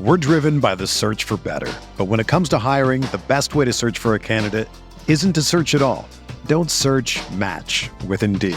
We're driven by the search for better. But when it comes to hiring, the best way to search for a candidate isn't to search at all. Don't search, match with Indeed.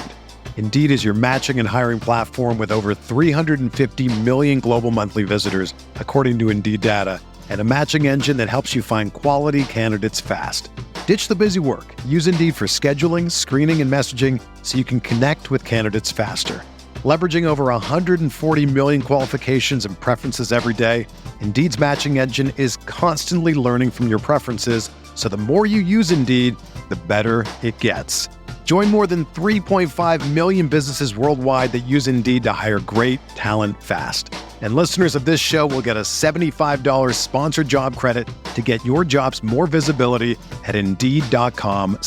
Indeed is your matching and hiring platform with over 350 million global monthly visitors, according to Indeed data, and a matching engine that helps you find quality candidates fast. Ditch the busy work. Use Indeed for scheduling, screening, and messaging so you can connect with candidates faster. Leveraging over 140 million qualifications and preferences every day, Indeed's matching engine is constantly learning from your preferences, so the more you use Indeed, the better it gets. Join more than 3.5 million businesses worldwide that use Indeed to hire great talent fast. And listeners of this show will get a $75 sponsored job credit to get your jobs more visibility at Indeed.com/Blue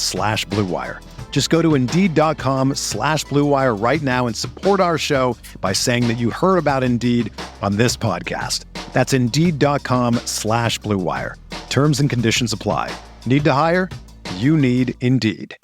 Wire. Just go to Indeed.com/Blue Wire right now and support our show by saying that you heard about Indeed on this podcast. That's Indeed.com/Blue Wire. Terms and conditions apply. Need to hire? You need Indeed.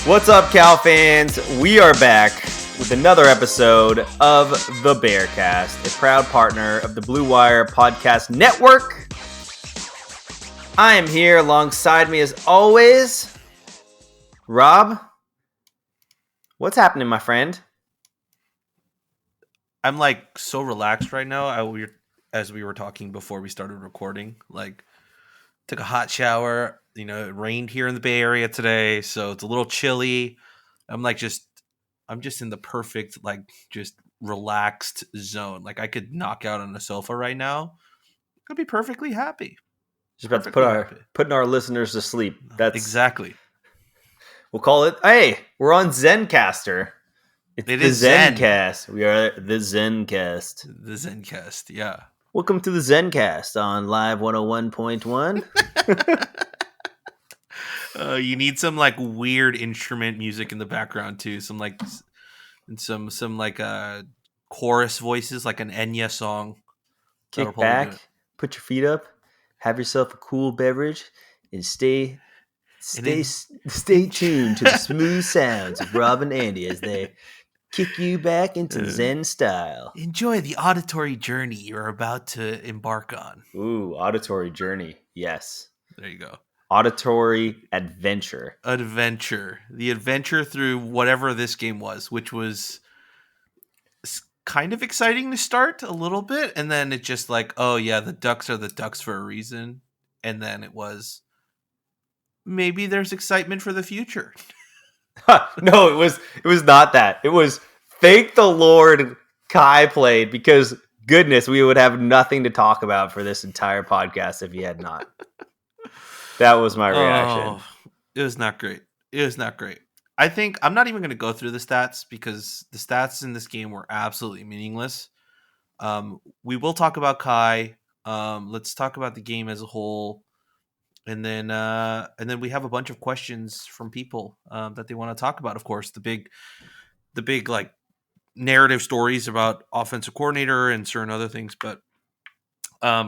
What's up, Cal fans? We are back with another episode of the Bearcast, a proud partner of the Blue Wire Podcast Network. I am here alongside me as always, Rob. What's happening, my friend? I'm like so relaxed right now. As we were talking before we started recording, like took a hot shower. You know, it rained here in the Bay Area today, so it's a little chilly. I'm just in the perfect, like, just relaxed zone. Like, I could knock out on the sofa right now. I'd be perfectly happy. Just about to putting our listeners to sleep. That's exactly. We'll call it. Hey, we're on Zencaster. It is Zencast. We are the Zencast. The Zencast, yeah. Welcome to the Zencast on Live 101.1. You need some like weird instrument music in the background too. Some chorus voices, like an Enya song. Kick back, put your feet up, have yourself a cool beverage, and stay tuned to the smooth sounds of Rob and Andy as they kick you back into Zen style. Enjoy the auditory journey you're about to embark on. Ooh, auditory journey. Yes. There you go. Auditory adventure. The adventure through whatever this game was, which was kind of exciting to start a little bit. And then it just like, oh yeah, the Ducks are the Ducks for a reason. And then it was, maybe there's excitement for the future. No, it was not that. It was, thank the Lord Kai played, because goodness, we would have nothing to talk about for this entire podcast if he had not. That was my reaction. Oh, it was not great. I think I'm not even going to go through the stats because the stats in this game were absolutely meaningless. We will talk about Kai. Let's talk about the game as a whole. And then we have a bunch of questions from people that they want to talk about. Of course, the big like narrative stories about offensive coordinator and certain other things. But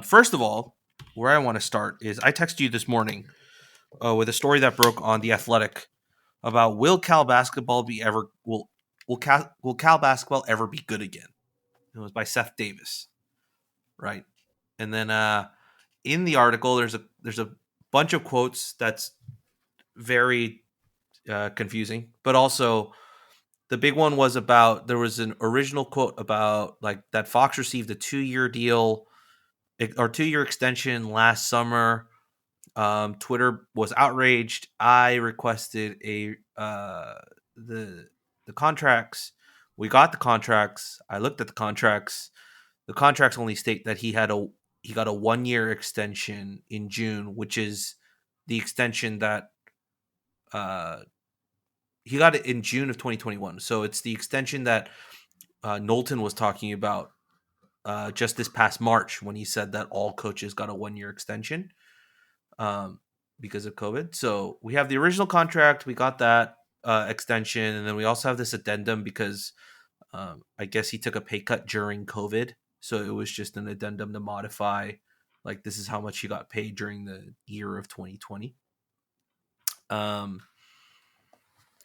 first of all, where I want to start is I texted you this morning with a story that broke on The Athletic about will Cal basketball ever be good again? It was by Seth Davis, right? And then in the article, there's a bunch of quotes that's very confusing, but also the big one was about, there was an original quote about like that Fox received a 2-year deal or 2-year extension last summer. Twitter was outraged. I requested the contracts. We got the contracts. I looked at the contracts. The contracts only state that he got a 1-year extension in June, which is the extension that he got it in June of 2021. So it's the extension that Knowlton was talking about just this past March when he said that all coaches got a 1-year extension because of COVID. So we have the original contract. We got that extension. And then we also have this addendum because I guess he took a pay cut during COVID, so it was just an addendum to modify, like, this is how much he got paid during the year of 2020. And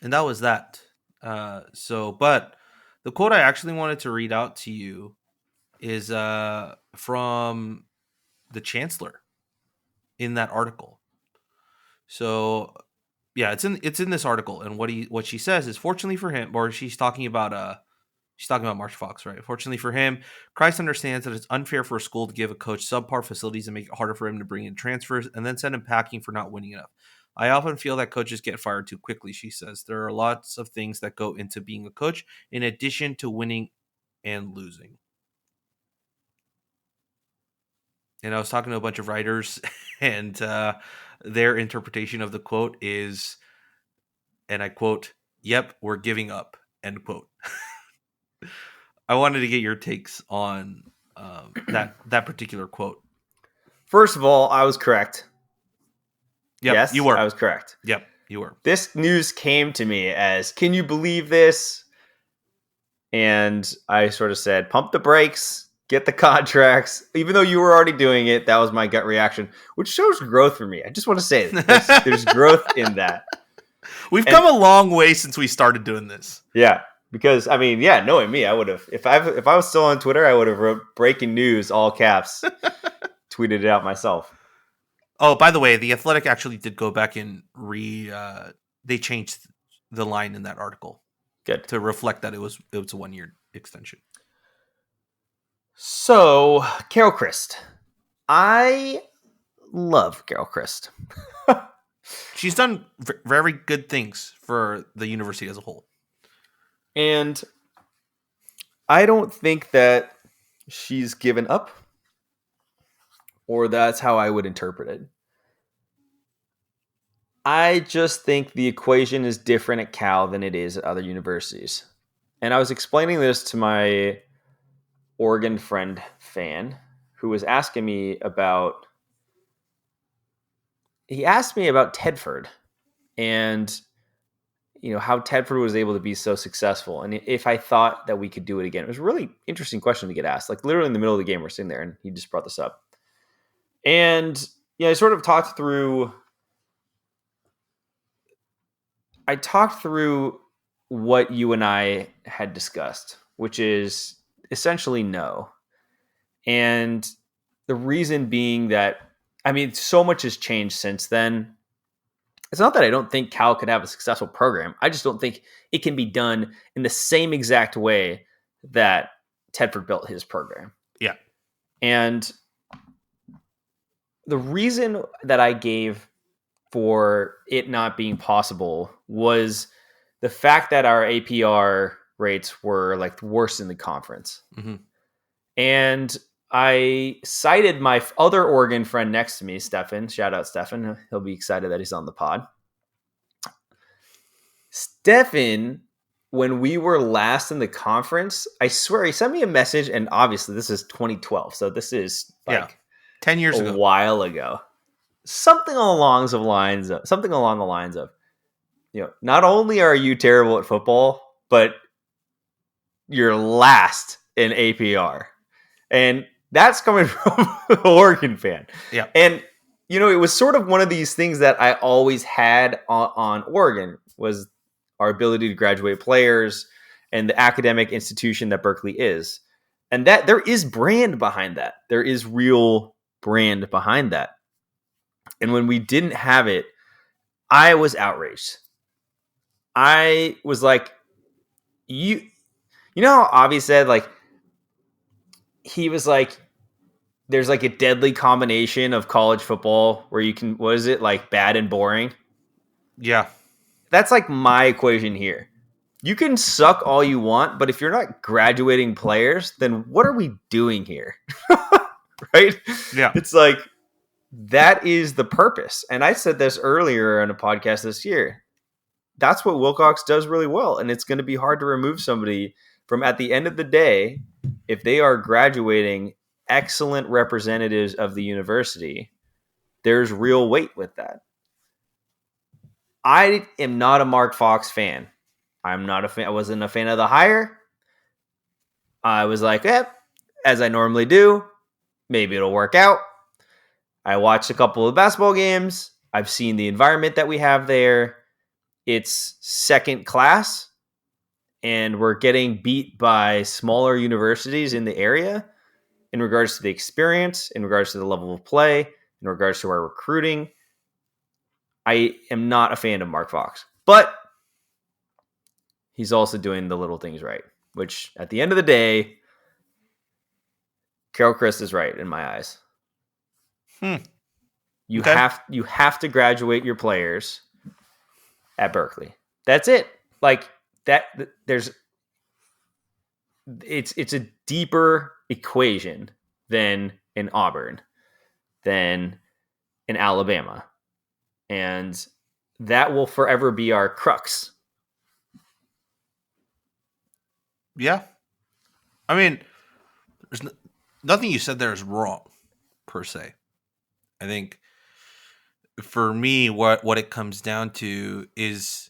that was that. But the quote I actually wanted to read out to you is from the chancellor in that article. So yeah, it's in this article, and what she says is, fortunately for him, or she's talking about Marsh Fox, right? Fortunately for him, Christ understands that it's unfair for a school to give a coach subpar facilities and make it harder for him to bring in transfers and then send him packing for not winning enough. I often feel that coaches get fired too quickly, she says. There are lots of things that go into being a coach in addition to winning and losing. And I was talking to a bunch of writers, and their interpretation of the quote is, and I quote, "Yep, we're giving up," end quote. I wanted to get your takes on that particular quote. First of all, I was correct. Yep, yes, you were. I was correct. Yep, you were. This news came to me as, can you believe this? And I sort of said, pump the brakes, get the contracts. Even though you were already doing it, that was my gut reaction, which shows growth for me. I just want to say there's growth in that. We've come a long way since we started doing this. Yeah, because, I mean, yeah, knowing me, I would have, if I was still on Twitter, I would have wrote breaking news, all caps, tweeted it out myself. Oh, by the way, The Athletic actually did go back and they changed the line in that article. Good. To reflect that it was a 1-year extension. So, Carol Christ. I love Carol Christ. She's done very good things for the university as a whole. And I don't think that she's given up, or that's how I would interpret it. I just think the equation is different at Cal than it is at other universities. And I was explaining this to my Oregon friend fan who was asking me about, he asked me about Tedford and, you know, how Tedford was able to be so successful. And if I thought that we could do it again. It was a really interesting question to get asked. Like literally in the middle of the game, we're sitting there and he just brought this up. And I sort of talked through what you and I had discussed, which is essentially no. And the reason being that, I mean, so much has changed since then. It's not that I don't think Cal could have a successful program. I just don't think it can be done in the same exact way that Tedford built his program. Yeah. And the reason that I gave for it not being possible was the fact that our APR rates were like the worst in the conference. Mm-hmm. And I cited my other Oregon friend next to me, Stefan. Shout out Stefan. He'll be excited that he's on the pod. Stefan, when we were last in the conference, I swear he sent me a message, and obviously this is 2012. So this is like 10 years ago. A while ago. Something along the lines of, you know, not only are you terrible at football, but you're last in APR. And that's coming from an Oregon fan. Yeah. And, you know, it was sort of one of these things that I always had on Oregon was our ability to graduate players and the academic institution that Berkeley is. And that there is brand behind that. There is real brand behind that. And when we didn't have it, I was outraged. I was like, you know how Avi said, like, he was like, there's like a deadly combination of college football where you can, what is it, like bad and boring? Yeah. That's like my equation here. You can suck all you want, but if you're not graduating players, then what are we doing here? Right? Yeah. It's like, that is the purpose. And I said this earlier on a podcast this year. That's what Wilcox does really well. And it's going to be hard to remove somebody from, at the end of the day, if they are graduating excellent representatives of the university, there's real weight with that. I am not a Mark Fox fan. I'm not a fan. I wasn't a fan of the hire. I was like, as I normally do, maybe it'll work out. I watched a couple of basketball games. I've seen the environment that we have there. It's second class, and we're getting beat by smaller universities in the area in regards to the experience, in regards to the level of play, in regards to our recruiting. I am not a fan of Mark Fox, but he's also doing the little things right, which at the end of the day, Carol Christ is right in my eyes. You have to graduate your players at Berkeley. That's it. Like that. It's a deeper equation than in Auburn, than in Alabama, and that will forever be our crux. Yeah. I mean, there's nothing you said there is wrong, per se. I think for me, what it comes down to is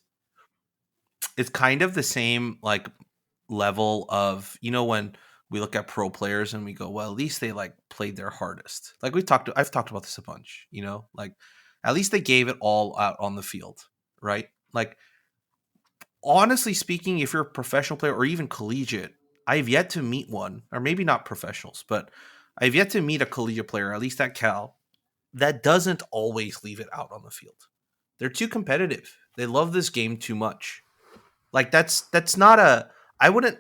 it's kind of the same like level of, when we look at pro players and we go, well, at least they like played their hardest. Like I've talked about this a bunch, like at least they gave it all out on the field, right? Like honestly speaking, if you're a professional player or even collegiate, I've yet to meet one, or maybe not professionals, but I've yet to meet a collegiate player, at least at Cal, that doesn't always leave it out on the field. They're too competitive. They love this game too much. Like that's not I wouldn't.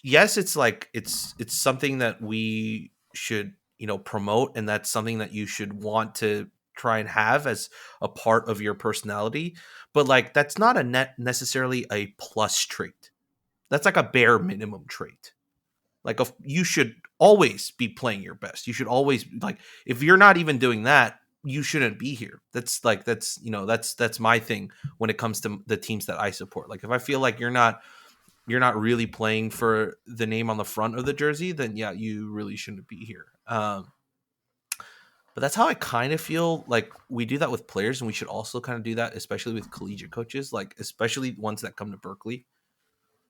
Yes, it's like it's something that we should promote, and that's something that you should want to try and have as a part of your personality. But like that's not necessarily a plus trait. That's like a bare minimum trait. Like you should always be playing your best. You should always like if you're not even doing that, you shouldn't be here. That's my thing when it comes to the teams that I support. Like if I feel like you're not really playing for the name on the front of the jersey, then yeah, you really shouldn't be here. But that's how I kind of feel like we do that with players, and we should also kind of do that, especially with collegiate coaches, like especially ones that come to Berkeley.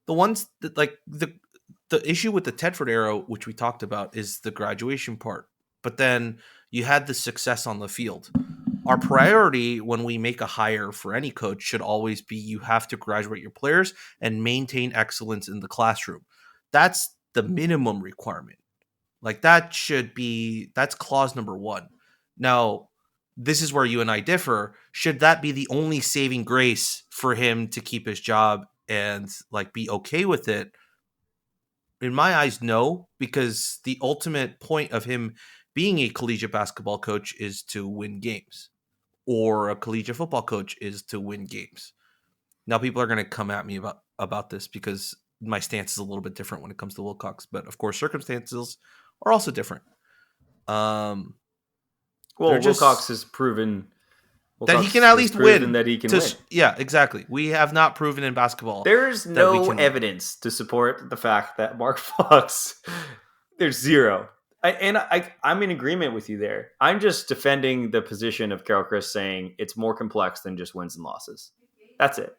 The ones that like the issue with the Tedford era, which we talked about, is the graduation part. But then you had the success on the field. Our priority when we make a hire for any coach should always be you have to graduate your players and maintain excellence in the classroom. That's the minimum requirement. Like that's clause number 1. Now, this is where you and I differ. Should that be the only saving grace for him to keep his job and like be okay with it? In my eyes, no, because the ultimate point of him being a collegiate basketball coach is to win games, or a collegiate football coach is to win games. Now, people are going to come at me about this because my stance is a little bit different when it comes to Wilcox, but of course, circumstances are also different. Well, Wilcox has proven that he can at least win. That he can win. Yeah, exactly. We have not proven in basketball. There's no evidence to support the fact that Mark Fox. There's zero. I'm in agreement with you there. I'm just defending the position of Carol Chris, saying it's more complex than just wins and losses. That's it.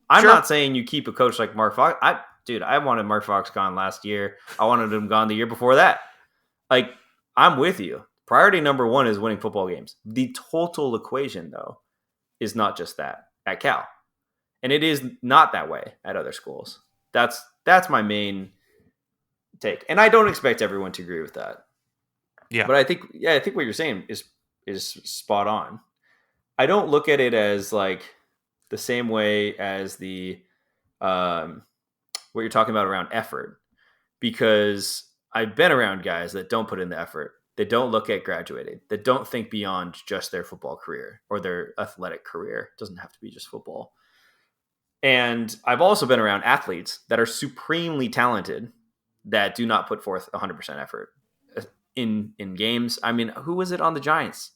I'm not saying you keep a coach like Mark Fox. I wanted Mark Fox gone last year. I wanted him gone the year before that. Like, I'm with you. Priority number 1 is winning football games. The total equation, though, is not just that at Cal. And it is not that way at other schools. That's my main take. And I don't expect everyone to agree with that. Yeah. But I think what you're saying is spot on. I don't look at it as like the same way as the what you're talking about around effort, because I've been around guys that don't put in the effort. They don't look at graduating. They don't think beyond just their football career or their athletic career. It doesn't have to be just football. And I've also been around athletes that are supremely talented that do not put forth 100% effort in games. I mean, who was it on the Giants?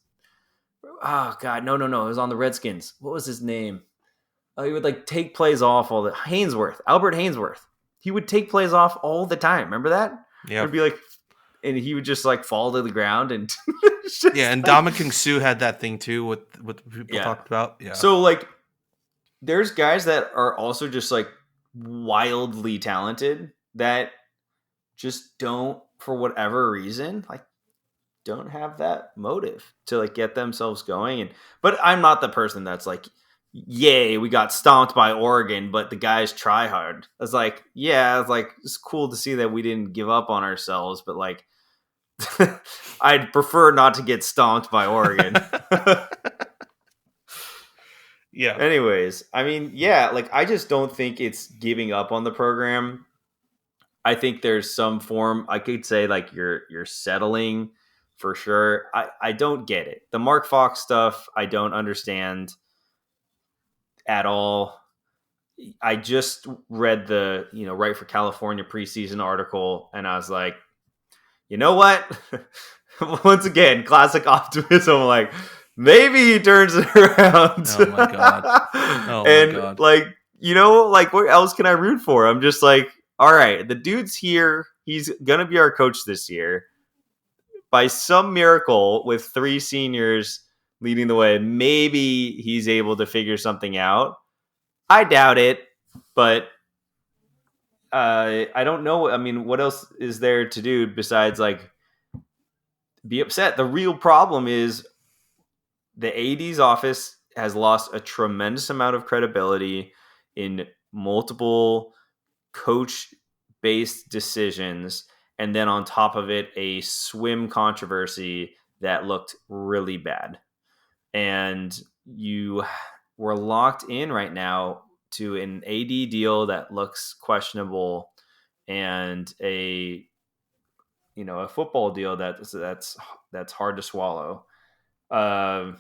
Oh, God, no. It was on the Redskins. What was his name? He would like take plays off all the Albert Hainsworth. He would take plays off all the time. Remember that? Yeah. It'd be like, and he would just like fall to the ground and yeah. And Dominican Sue had that thing too. What people talked about. Yeah. So like, there's guys that are also just like wildly talented that just don't, for whatever reason, like don't have that motive to like get themselves going. And but I'm not the person that's like, yay, we got stomped by Oregon, but the guys try hard. I was like, yeah, it's like it's cool to see that we didn't give up on ourselves, but like I'd prefer not to get stomped by Oregon. Yeah. Anyways, I mean, yeah, like I just don't think it's giving up on the program. I think there's some form. I could say like you're settling for sure. I don't get it. The Mark Fox stuff, I don't understand at all. I just read the Right for California preseason article, and I was like, you know what? Once again, classic optimism. Like maybe he turns it around. Oh my god. Oh and my god. like like what else can I root for? I'm just like, all right, the dude's here. He's gonna be our coach this year. By some miracle, with 3 seniors leading the way, maybe he's able to figure something out. I doubt it, but I don't know. I mean, what else is there to do besides like be upset? The real problem is the AD's office has lost a tremendous amount of credibility in multiple coach-based decisions, and then on top of it, a swim controversy that looked really bad. And you were locked in right now to an AD deal that looks questionable and a football deal that's hard to swallow. And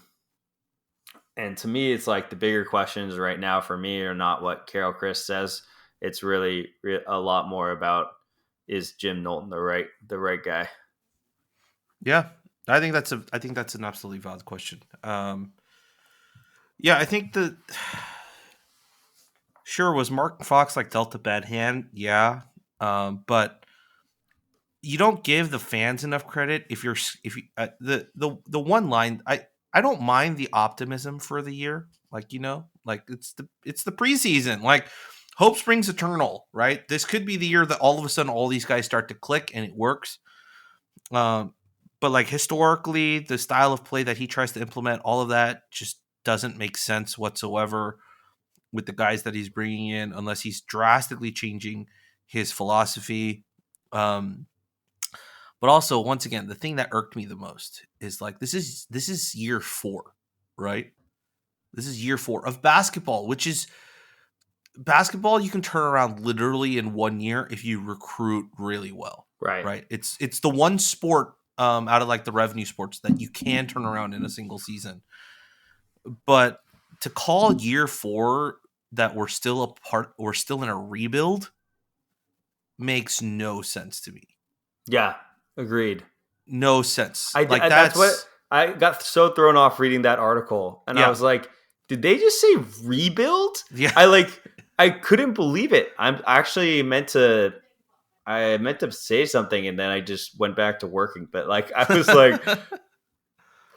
to me, it's like the bigger questions right now for me are not what Carol Chris says. It's really a lot more about, is Jim Knowlton the right guy? Yeah. I think that's an absolutely valid question. Yeah, I think sure, was Mark Fox like dealt a bad hand? Yeah. But you don't give the fans enough credit if you the one line. I don't mind the optimism for the year. Like, like it's the preseason. Like hope springs eternal, right? This could be the year that all of a sudden all these guys start to click and it works. But like historically, the style of play that he tries to implement, all of that just doesn't make sense whatsoever with the guys that he's bringing in, unless he's drastically changing his philosophy. But also, once again, the thing that irked me the most is like this is year 4, right? This is year 4 of basketball, which is basketball you can turn around literally in 1 year if you recruit really well. Right. It's the one sport out of like the revenue sports that you can turn around in a single season. But to call year 4 that we're still in a rebuild makes no sense to me. Yeah, agreed. No sense. That's what I got so thrown off reading that article, and I was like, did they just say rebuild? Yeah. I couldn't believe it. I meant to say something, and then I just went back to working. But like, I was like,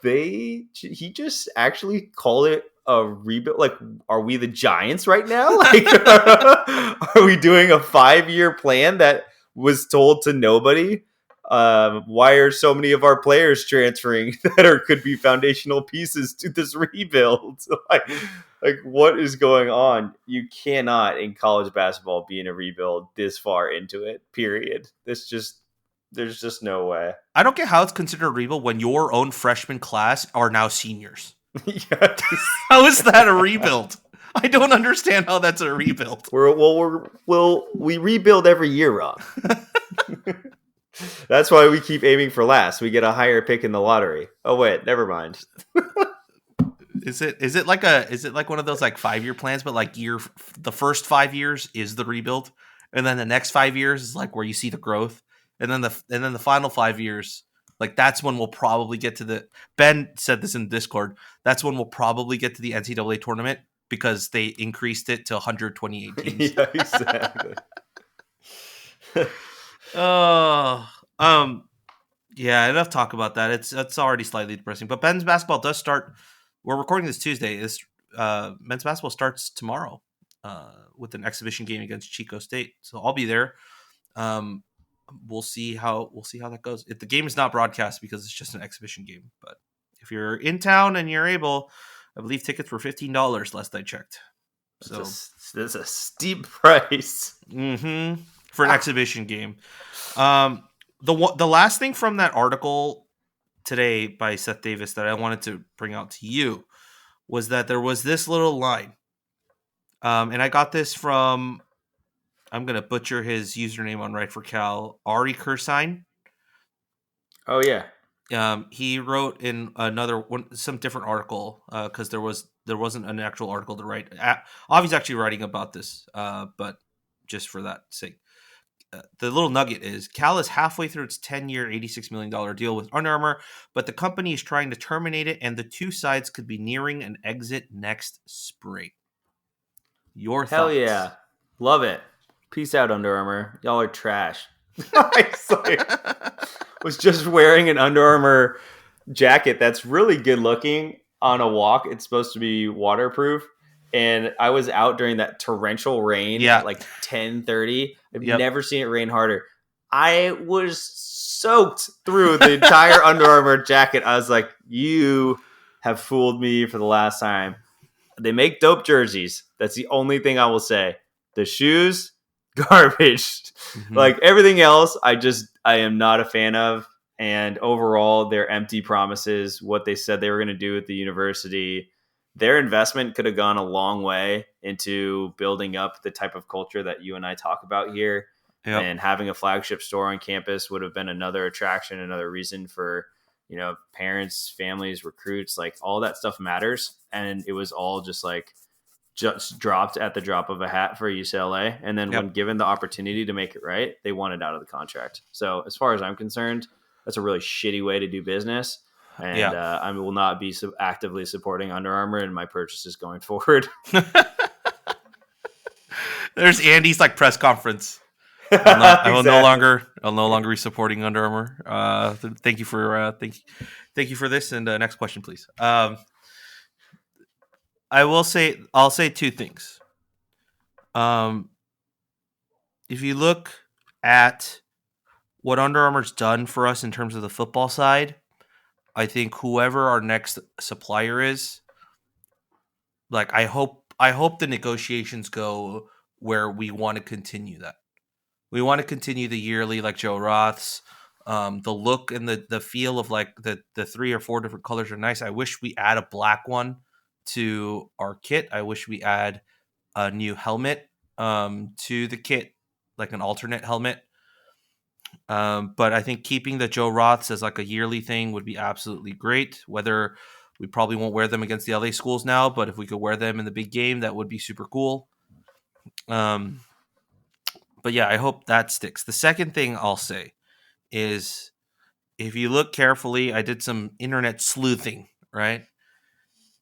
he just actually called it a rebuild. Like, are we the Giants right now? Like, are we doing a 5-year plan that was told to nobody? Why are so many of our players transferring that could be foundational pieces to this rebuild? Like what is going on? You cannot in college basketball be in a rebuild this far into it, period. There's just no way. I don't get how it's considered a rebuild when your own freshman class are now seniors. How is that a rebuild? I don't understand how that's a rebuild. We rebuild every year, Rob. That's why we keep aiming for last. We get a higher pick in the lottery. Oh wait, never mind. Is it like one of those like 5-year plans, but like the first 5 years is the rebuild, and then the next 5 years is like where you see the growth, and then the final 5 years, like that's when we'll probably get to the. Ben said this in Discord. That's when we'll probably get to the NCAA tournament because they increased it to 128 teams. Yeah, exactly. Yeah, enough talk about that. It's already slightly depressing. But men's basketball does start. We're recording this Tuesday. Men's basketball starts tomorrow with an exhibition game against Chico State. So I'll be there. we'll see how that goes. If the game is not broadcast because it's just an exhibition game, but if you're in town and you're able, I believe tickets were $15 last I checked. So that's a steep price. For an exhibition game. The last thing from that article today by Seth Davis that I wanted to bring out to you was that there was this little line. And I got this from, I'm going to butcher his username on Right for Cal, Ari Kursine. Oh, yeah. He wrote in some different article because there wasn't an actual article to write. Avi's actually writing about this, but just for that sake. The little nugget is Cal is halfway through its 10-year, $86 million deal with Under Armour, but the company is trying to terminate it, and the two sides could be nearing an exit next spring. Your Hell thoughts? yeah. Love it. Peace out, Under Armour. Y'all are trash. I was just wearing an Under Armour jacket that's really good looking on a walk. It's supposed to be waterproof. And I was out during that torrential rain at like 10:30. I've never seen it rain harder. I was soaked through the entire Under Armour jacket. I was like, you have fooled me for the last time. They make dope jerseys. That's the only thing I will say. The shoes, garbage. Like everything else, I am not a fan of. And overall, their empty promises, what they said they were going to do at the university, their investment could have gone a long way into building up the type of culture that you and I talk about here. Yep. And having a flagship store on campus would have been another attraction, another reason for, parents, families, recruits, like all that stuff matters. And it was all just dropped at the drop of a hat for UCLA. And then when given the opportunity to make it right, they wanted out of the contract. So as far as I'm concerned, that's a really shitty way to do business. And I will not be actively supporting Under Armour in my purchases going forward. There's Andy's press conference. I will no longer be supporting Under Armour. Thank you for this. And next question, please. I'll say two things. If you look at what Under Armour's done for us in terms of the football side, I think whoever our next supplier is, I hope the negotiations go where we want to continue that. We want to continue the yearly, like Joe Roth's. The look and the feel of the 3 or 4 different colors are nice. I wish we add a black one to our kit. I wish we add a new helmet to the kit, like an alternate helmet. But I think keeping the Joe Roths as a yearly thing would be absolutely great. Whether we probably won't wear them against the LA schools now, but if we could wear them in the big game, that would be super cool. But yeah, I hope that sticks. The second thing I'll say is if you look carefully, I did some internet sleuthing, right?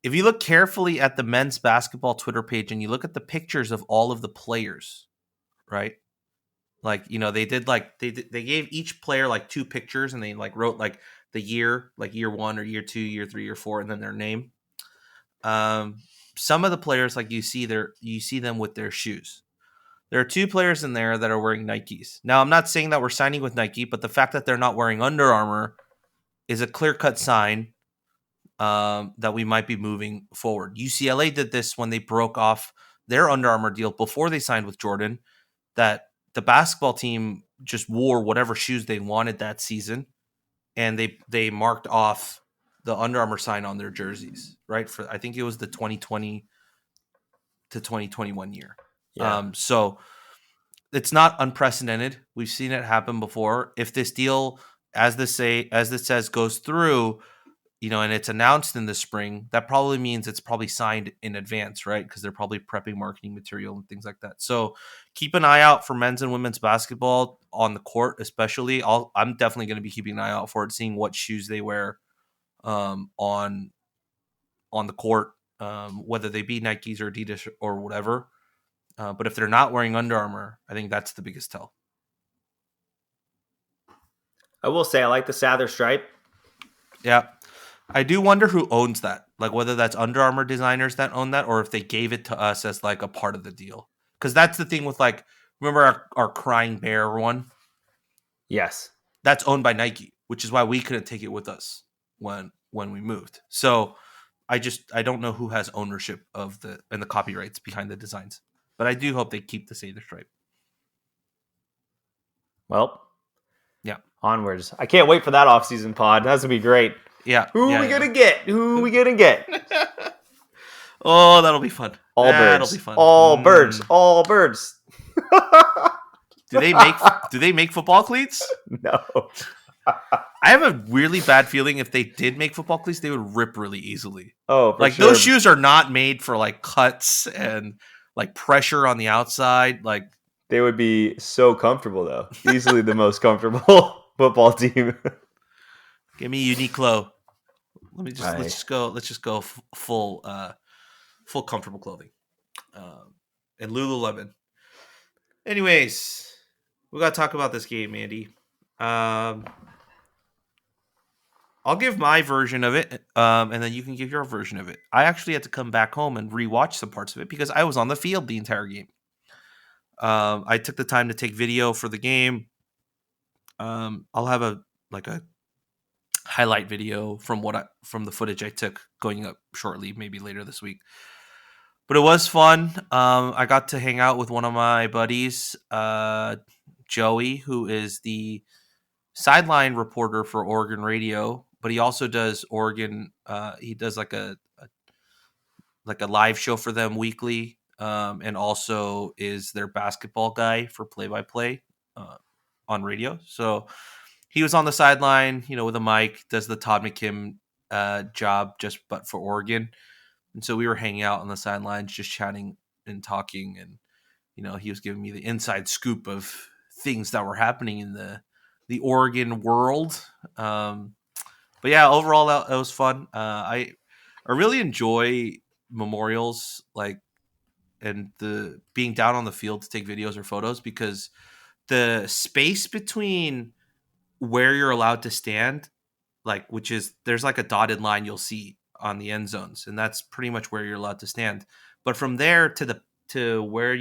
If you look carefully at the men's basketball Twitter page and you look at the pictures of all of the players, right? They did they gave each player 2 pictures and they wrote the year, year 1 or year 2, year 3, year 4, and then their name. Some of the players you see them with their shoes. There are 2 players in there that are wearing Nikes. Now, I'm not saying that we're signing with Nike, but the fact that they're not wearing Under Armour is a clear-cut sign that we might be moving forward. UCLA did this when they broke off their Under Armour deal before they signed with Jordan, that the basketball team just wore whatever shoes they wanted that season, and they marked off the Under Armour sign on their jerseys, right? For I think it was the 2020 to 2021 year. Yeah. So it's not unprecedented. We've seen it happen before. If this deal, as this says, goes through, and it's announced in the spring, that probably means it's probably signed in advance, right? Because they're probably prepping marketing material and things like that. So keep an eye out for men's and women's basketball on the court, especially. I'm definitely going to be keeping an eye out for it, seeing what shoes they wear on the court, whether they be Nikes or Adidas or whatever. But if they're not wearing Under Armour, I think that's the biggest tell. I will say I like the Sather stripe. Yeah. I do wonder who owns that. Whether that's Under Armour designers that own that or if they gave it to us as a part of the deal. Because that's the thing with remember our Crying Bear one? Yes. That's owned by Nike, which is why we couldn't take it with us when we moved. So I don't know who has ownership of the copyrights behind the designs, but I do hope they keep the Seder stripe. Well, yeah. Onwards. I can't wait for that off-season pod. That's gonna be great. Yeah. Who are we gonna get? Who are we gonna get? Oh, that'll be fun. That'll be fun. All birds. All birds. Do they make football cleats? No. I have a really bad feeling if they did make football cleats, they would rip really easily. Oh, for like sure. Those shoes are not made for like cuts and like pressure on the outside. Like they would be so comfortable though. Easily the most comfortable football team. Give me Uniqlo. Let's just go full comfortable clothing. And Lululemon. Anyways, we got to talk about this game, Andy. I'll give my version of it, and then you can give your version of it. I actually had to come back home and rewatch some parts of it because I was on the field the entire game. I took the time to take video for the game. I'll have a highlight video from the footage I took going up shortly, maybe later this week. But it was fun. I got to hang out with one of my buddies, Joey, who is the sideline reporter for Oregon Radio, but he also does Oregon. He does like a live show for them weekly, and also is their basketball guy for play-by-play on radio. So he was on the sideline, with a mic, does the Todd McKim job but for Oregon. And so we were hanging out on the sidelines, just chatting and talking. And, he was giving me the inside scoop of things that were happening in the Oregon world. But yeah, overall, that was fun. I really enjoy memorials, and the being down on the field to take videos or photos, because the space between where you're allowed to stand, which is there's a dotted line you'll see on the end zones, and that's pretty much where you're allowed to stand. But from there to where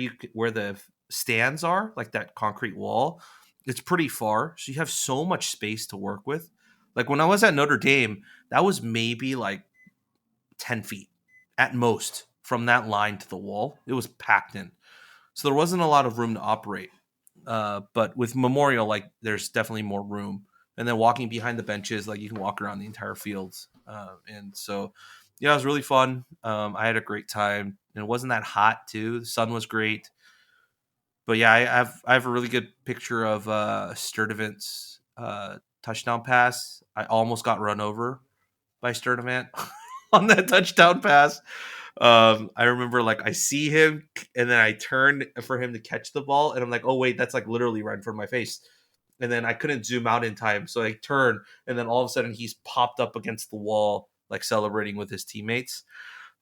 the stands are, like that concrete wall, it's pretty far. So you have so much space to work with. Like when I was at Notre Dame, that was maybe 10 feet at most from that line to the wall. It was packed in. So there wasn't a lot of room to operate. But with Memorial, there's definitely more room. And then walking behind the benches, you can walk around the entire field. And so, yeah, it was really fun. I had a great time. And it wasn't that hot, too. The sun was great. But, yeah, I have a really good picture of Sturdivant's touchdown pass. I almost got run over by Sturdivant on that touchdown pass. I remember I see him and then I turn for him to catch the ball. And I'm like, oh, wait, that's literally right in front of my face. And then I couldn't zoom out in time. So I turn, and then all of a sudden he's popped up against the wall, celebrating with his teammates.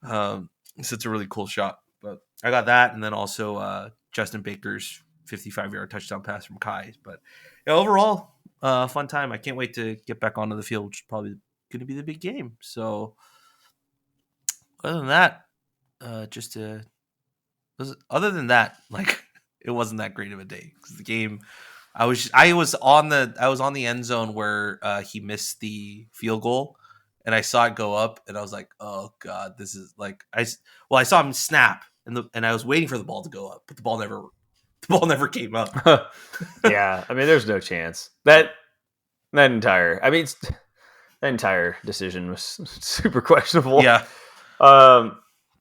So it's a really cool shot. But I got that. And then also Justin Baker's 55-yard touchdown pass from Kai. But yeah, overall, fun time. I can't wait to get back onto the field, which is probably going to be the big game. So other than that, it wasn't that great of a day because the game. I was on the end zone where he missed the field goal, and I saw it go up, and I was like, "Oh God, this is I saw him snap, and I was waiting for the ball to go up, but the ball never came up." Yeah, I mean, there's no chance that entire decision was super questionable. Yeah.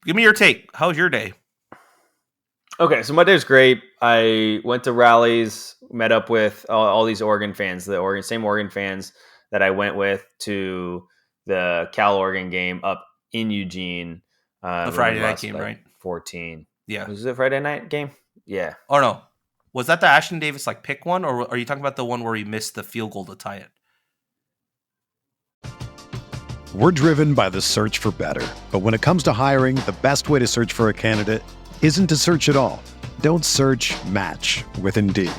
Give me your take. How was your day? Okay, so my day was great. I went to rallies, met up with all these Oregon fans, same Oregon fans that I went with to the Cal-Oregon game up in Eugene. The Friday night game, right? 14. Yeah. Was it a Friday night game? Yeah. Oh, no. Was that the Ashton Davis pick one, or are you talking about the one where he missed the field goal to tie it? We're driven by the search for better. But when it comes to hiring, the best way to search for a candidate isn't to search at all. Don't search, match with Indeed.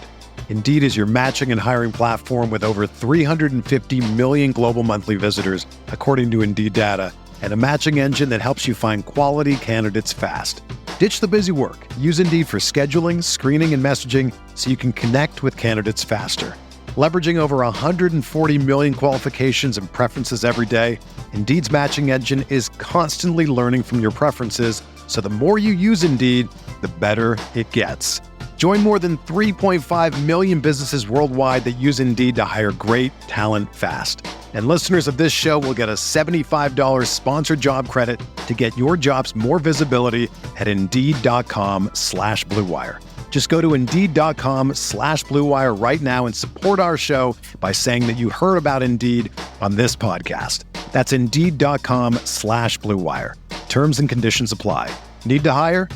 Indeed is your matching and hiring platform with over 350 million global monthly visitors, according to Indeed data, and a matching engine that helps you find quality candidates fast. Ditch the busy work. Use Indeed for scheduling, screening, and messaging so you can connect with candidates faster. Leveraging over 140 million qualifications and preferences every day, Indeed's matching engine is constantly learning from your preferences, so the more you use Indeed, the better it gets. Join more than 3.5 million businesses worldwide that use Indeed to hire great talent fast. And listeners of this show will get a $75 sponsored job credit to get your jobs more visibility at Indeed.com/Blue Wire. Just go to Indeed.com/Blue Wire right now and support our show by saying that you heard about Indeed on this podcast. That's Indeed.com/Blue Wire. Terms and conditions apply. Need to hire?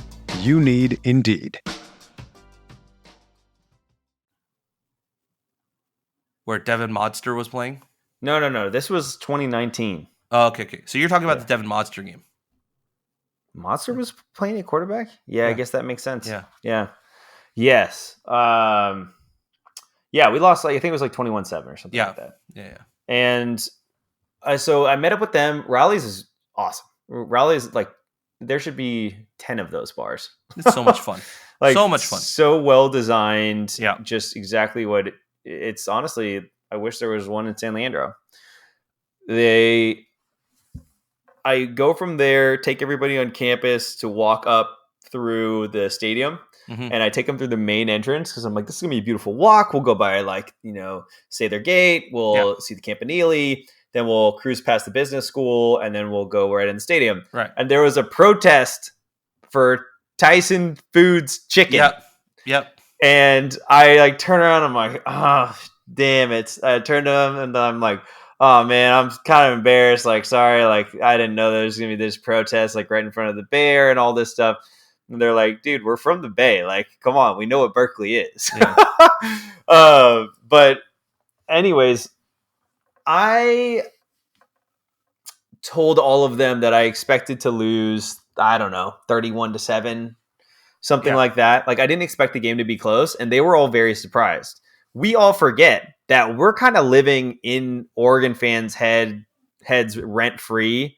You need Indeed. Where Devin Modster was playing? No. This was 2019. Oh, okay. So you're talking about the Devin Modster game. Monster was playing at quarterback? Yeah, I guess that makes sense. Yeah. Yes. We lost, I think it was 21-7 or something like that. Yeah. And so I met up with them. Rally's is awesome. Rally's there should be 10 of those bars. It's so much fun. So much fun. So well designed. Yeah. Just exactly what it's honestly, I wish there was one in San Leandro. I go from there, take everybody on campus to walk up through the stadium. Mm-hmm. And I take them through the main entrance because I'm like, this is going to be a beautiful walk. We'll go by Sather Gate. We'll see the Campanile. Then we'll cruise past the business school. And then we'll go right in the stadium. Right. And there was a protest for Tyson Foods chicken. Yep. And I turn around. I'm like, oh, damn it. I turn to them and I'm like, oh man, I'm kind of embarrassed. Sorry. I didn't know there was going to be this protest right in front of the Bear and all this stuff. And they're like, dude, we're from the Bay. Come on, we know what Berkeley is. Yeah. But anyways, I told all of them that I expected to lose, 31-7, something like that. I didn't expect the game to be close, and they were all very surprised. We all forget that we're kind of living in Oregon fans' heads rent-free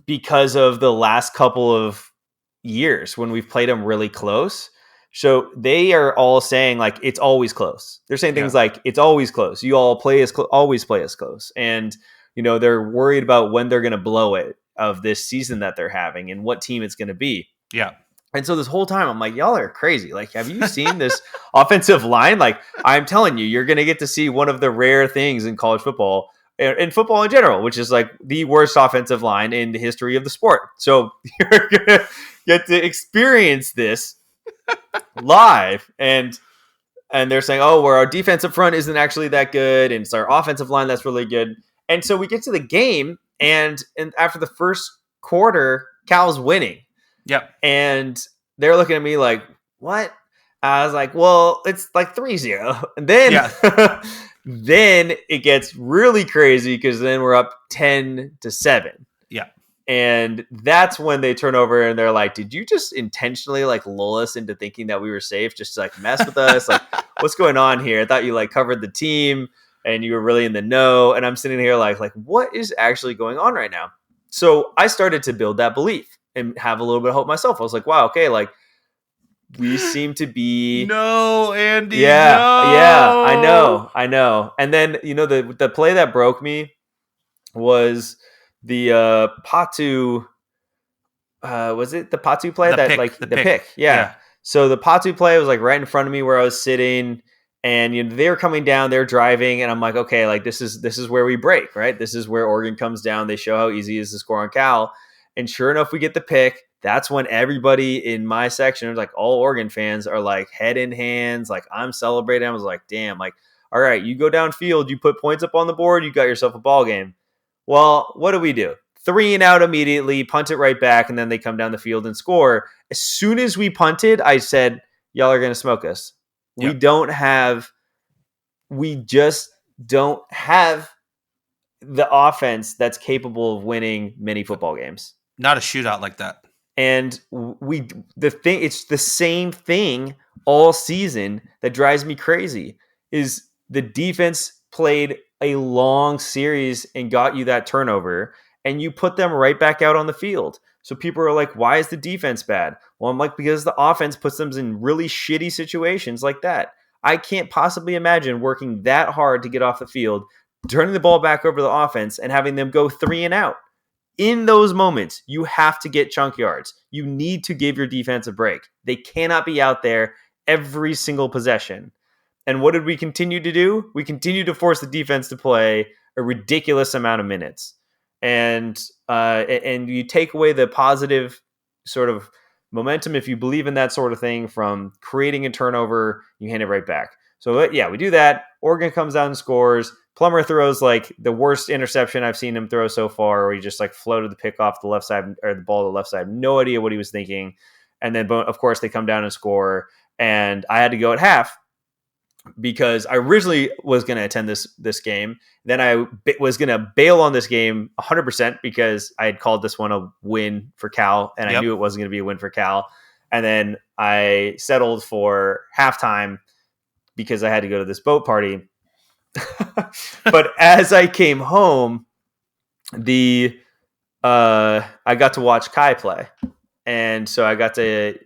because of the last couple of years when we've played them really close. So they are all saying it's always close. They're saying things like it's always close. You all always play as close. And they're worried about when they're going to blow it of this season that they're having and what team it's going to be. Yeah. And so this whole time I'm like, y'all are crazy. Have you seen this offensive line? I'm telling you, you're going to get to see one of the rare things in college football and football in general, which is the worst offensive line in the history of the sport. So you're going to get to experience this live. And they're saying, oh, where our defensive front isn't actually that good. And it's our offensive line that's really good. And so we get to the game. And after the first quarter, Cal's winning. Yep. And they're looking at me like, what? I was like, well, it's 3-0. And then, then it gets really crazy because then we're up 10-7. Yeah. And that's when they turn over and they're like, did you just intentionally lull us into thinking that we were safe just to mess with us? What's going on here? I thought you covered the team and you were really in the know. And I'm sitting here like what is actually going on right now? So I started to build that belief and have a little bit of hope myself. I was like, wow, okay, we seem to be no, Andy. Yeah, no. Yeah, I know. And then the play that broke me was the Patu. Was it the Patu play the pick? Yeah. So the Patu play was right in front of me where I was sitting, and they were coming down, they're driving, and I'm like, okay, this is where we break, right? This is where Oregon comes down. They show how easy it is to score on Cal, and sure enough, we get the pick. That's when everybody in my section, all Oregon fans, are head in hands, I'm celebrating. I was like, damn, all right, you go downfield, you put points up on the board, you got yourself a ball game. Well, what do? 3 and out immediately, punt it right back, and then they come down the field and score. As soon as we punted, I said, y'all are going to smoke us. Yep. We just don't have the offense that's capable of winning many football games. Not a shootout like that. And it's the same thing all season that drives me crazy is the defense played a long series and got you that turnover, and you put them right back out on the field. So people are like, why is the defense bad? Well, I'm like, because the offense puts them in really shitty situations like that. I can't possibly imagine working that hard to get off the field, turning the ball back over to the offense, and having them go 3 and out. In those moments, you have to get chunk yards. You need to give your defense a break. They cannot be out there every single possession. And what did we continue to do? We continue to force the defense to play a ridiculous amount of minutes. And you take away the positive sort of momentum, if you believe in that sort of thing, from creating a turnover, you hand it right back. So yeah, we do that. Oregon comes out and scores. Plummer throws like the worst interception I've seen him throw so far, where he just like floated the pick off the left side, or the ball to the left side. No idea what he was thinking. And then, of course, they come down and score. And I had to go at half because I originally was going to attend this game. Then I was going to bail on this game 100% because I had called this one a win for Cal, and I knew it wasn't going to be a win for Cal. And then I settled for halftime because I had to go to this boat party. But as I came home, I got to watch Kai play. And so I got to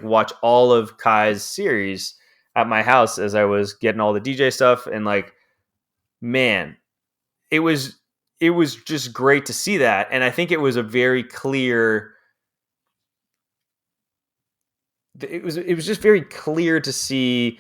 watch all of Kai's series at my house as I was getting all the DJ stuff. And man, it was just great to see that. And I think it was a very clear, it was just very clear to see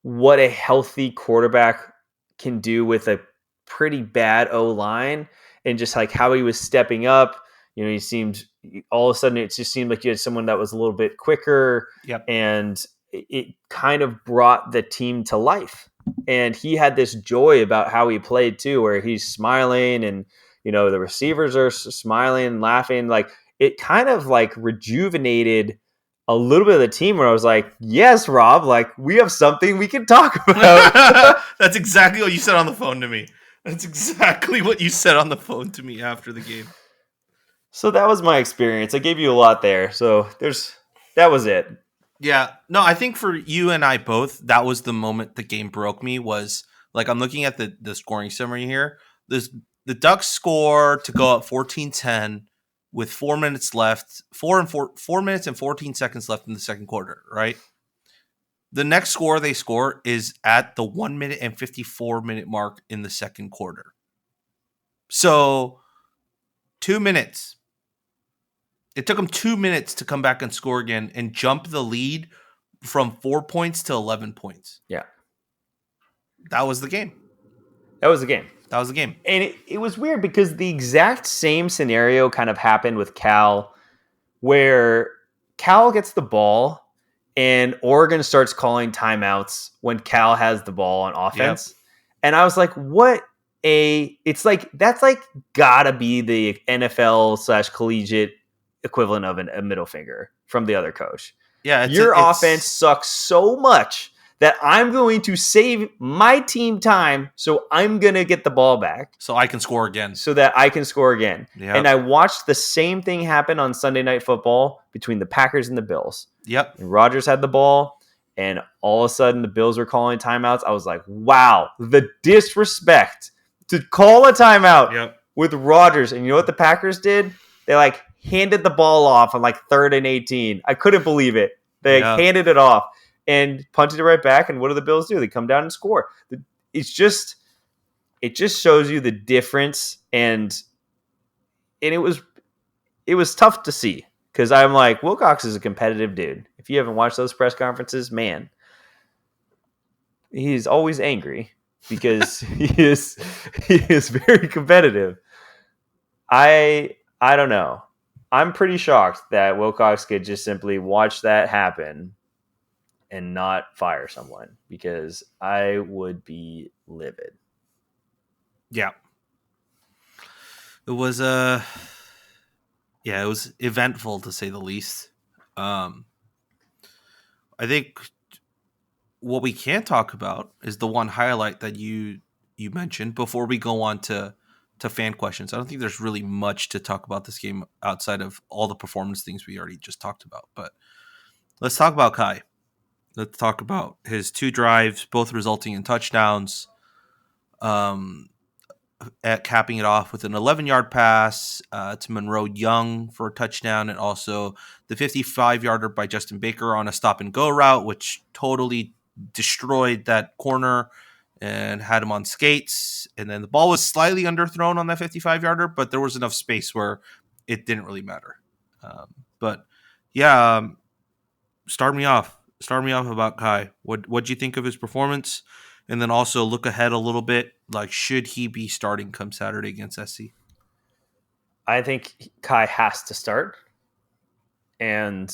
what a healthy quarterback can do with a pretty bad O-line, and just how he was stepping up. He seemed, all of a sudden, it just seemed like you had someone that was a little bit quicker. Yep. And it kind of brought the team to life. And he had this joy about how he played too, where he's smiling and, the receivers are smiling and laughing. It kind of rejuvenated a little bit of the team, where I was like, yes, Rob, we have something we can talk about. That's exactly what you said on the phone to me. That's exactly what you said on the phone to me after the game. So that was my experience. I gave you a lot there. So that was it. Yeah. No, I think for you and I both, that was the moment the game broke me. Was I'm looking at the scoring summary here. The Ducks score to go up 14-10 with 4 minutes left, 4 minutes and 14 seconds left in the second quarter, right? The next score they score is at the 1 minute and 54 minute mark in the second quarter. So 2 minutes. It took them 2 minutes to come back and score again and jump the lead from 4 points to 11 points. Yeah. That was the game. That was the game. And it was weird because the exact same scenario kind of happened with Cal, where Cal gets the ball and Oregon starts calling timeouts when Cal has the ball on offense. Yep. And I was like, that's gotta be the NFL / collegiate equivalent of a middle finger from the other coach. Yeah. Your offense sucks so much that I'm going to save my team time, so I'm going to get the ball back. So I can score again. Yep. And I watched the same thing happen on Sunday Night Football between the Packers and the Bills. Yep. And Rodgers had the ball, and all of a sudden the Bills were calling timeouts. I was like, wow, the disrespect to call a timeout with Rodgers. And you know what the Packers did? They handed the ball off on 3rd and 18. I couldn't believe it. They handed it off and punted it right back. And what do the Bills do? They come down and score. It just shows you the difference. And it was tough to see, because I'm like, Wilcox is a competitive dude. If you haven't watched those press conferences, man, he's always angry because he is very competitive. I don't know. I'm pretty shocked that Wilcox could just simply watch that happen and not fire someone, because I would be livid. Yeah. It was it was eventful, to say the least. I think what we can talk about is the one highlight that you mentioned before we go on to fan questions. I don't think there's really much to talk about this game outside of all the performance things we already just talked about. But let's talk about Kai. Let's talk about his 2 drives, both resulting in touchdowns. At capping it off with an 11-yard pass to Monroe Young for a touchdown, and also the 55-yarder by Justin Baker on a stop-and-go route, which totally destroyed that corner and had him on skates. And then the ball was slightly underthrown on that 55-yarder, but there was enough space where it didn't really matter. But yeah, start me off. Start me off about Kai. What'd you think of his performance? And then also look ahead a little bit. Like, should he be starting come Saturday against SC? I think Kai has to start, and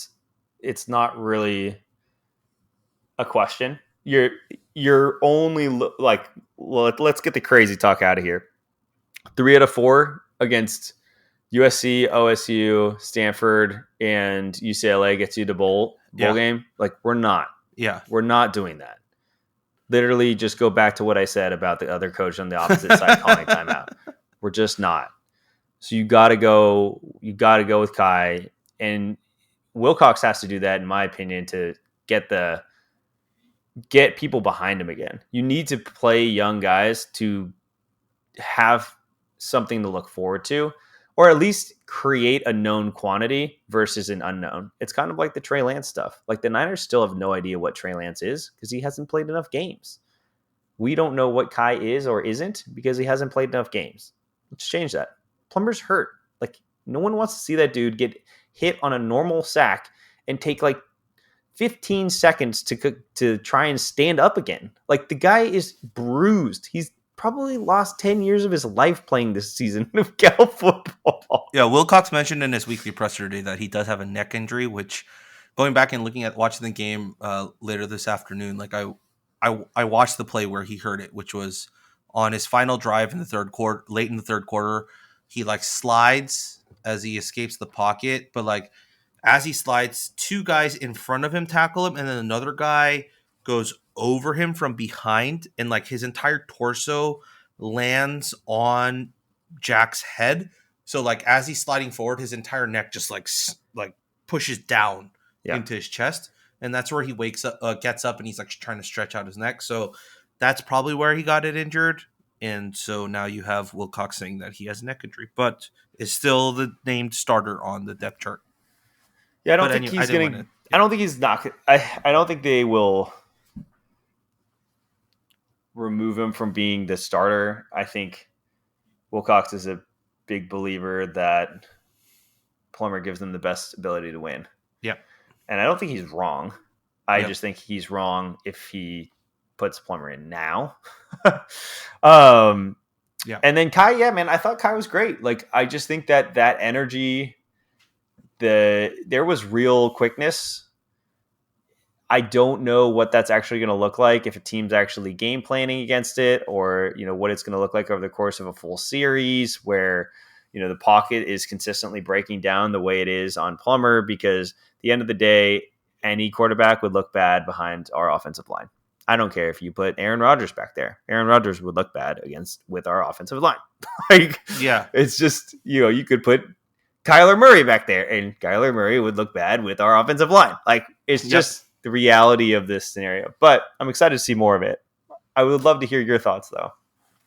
it's not really a question. You're only like, well, let's get the crazy talk out of here. 3 out of 4 against USC, OSU, Stanford, and UCLA gets you to bowl game. Like, we're not doing that. Literally, just go back to what I said about the other coach on the opposite side calling timeout. We're just not. So you got to go with Kai, and Wilcox has to do that, in my opinion, to get people behind him again. You need to play young guys to have something to look forward to, or at least create a known quantity versus an unknown. It's kind of like the Trey Lance stuff. Like, the Niners still have no idea what Trey Lance is because he hasn't played enough games. We don't know what Kai is or isn't because he hasn't played enough games. Let's change that. Plummer's hurt. Like, no one wants to see that dude get hit on a normal sack and take like 15 seconds to try and stand up again. Like, the guy is bruised. He's probably lost 10 years of his life playing this season of Cal football. Yeah, Wilcox mentioned in his weekly presser today that he does have a neck injury, which, going back and watching the game later this afternoon, like I watched the play where he hurt it, which was on his final drive in the third quarter, late in the third quarter. He like slides as he escapes the pocket, but like as he slides, 2 guys in front of him tackle him, and then another guy goes over him from behind, and like his entire torso lands on Jack's head. So like as he's sliding forward, his entire neck just like pushes down into his chest, and that's where he gets up, and he's like trying to stretch out his neck. So that's probably where he got it injured. And so now you have Wilcox saying that he has a neck injury, but is still the named starter on the depth chart. Yeah, I don't think he's going to. I don't think he's not. I don't think they will remove him from being the starter. I think Wilcox is a big believer that Plummer gives them the best ability to win. Yeah. And I don't think he's wrong. I just think he's wrong if he puts Plummer in now. And then Kai, man, I thought Kai was great. Like, I just think that energy, there was real quickness. I don't know what that's actually going to look like, if a team's actually game planning against it, or, what it's going to look like over the course of a full series where, the pocket is consistently breaking down the way it is on Plummer, because at the end of the day, any quarterback would look bad behind our offensive line. I don't care if you put Aaron Rodgers back there. Aaron Rodgers would look bad with our offensive line. It's just, you could put Kyler Murray back there, and Kyler Murray would look bad with our offensive line. Like, it's just the reality of this scenario. But I'm excited to see more of it. I would love to hear your thoughts, though.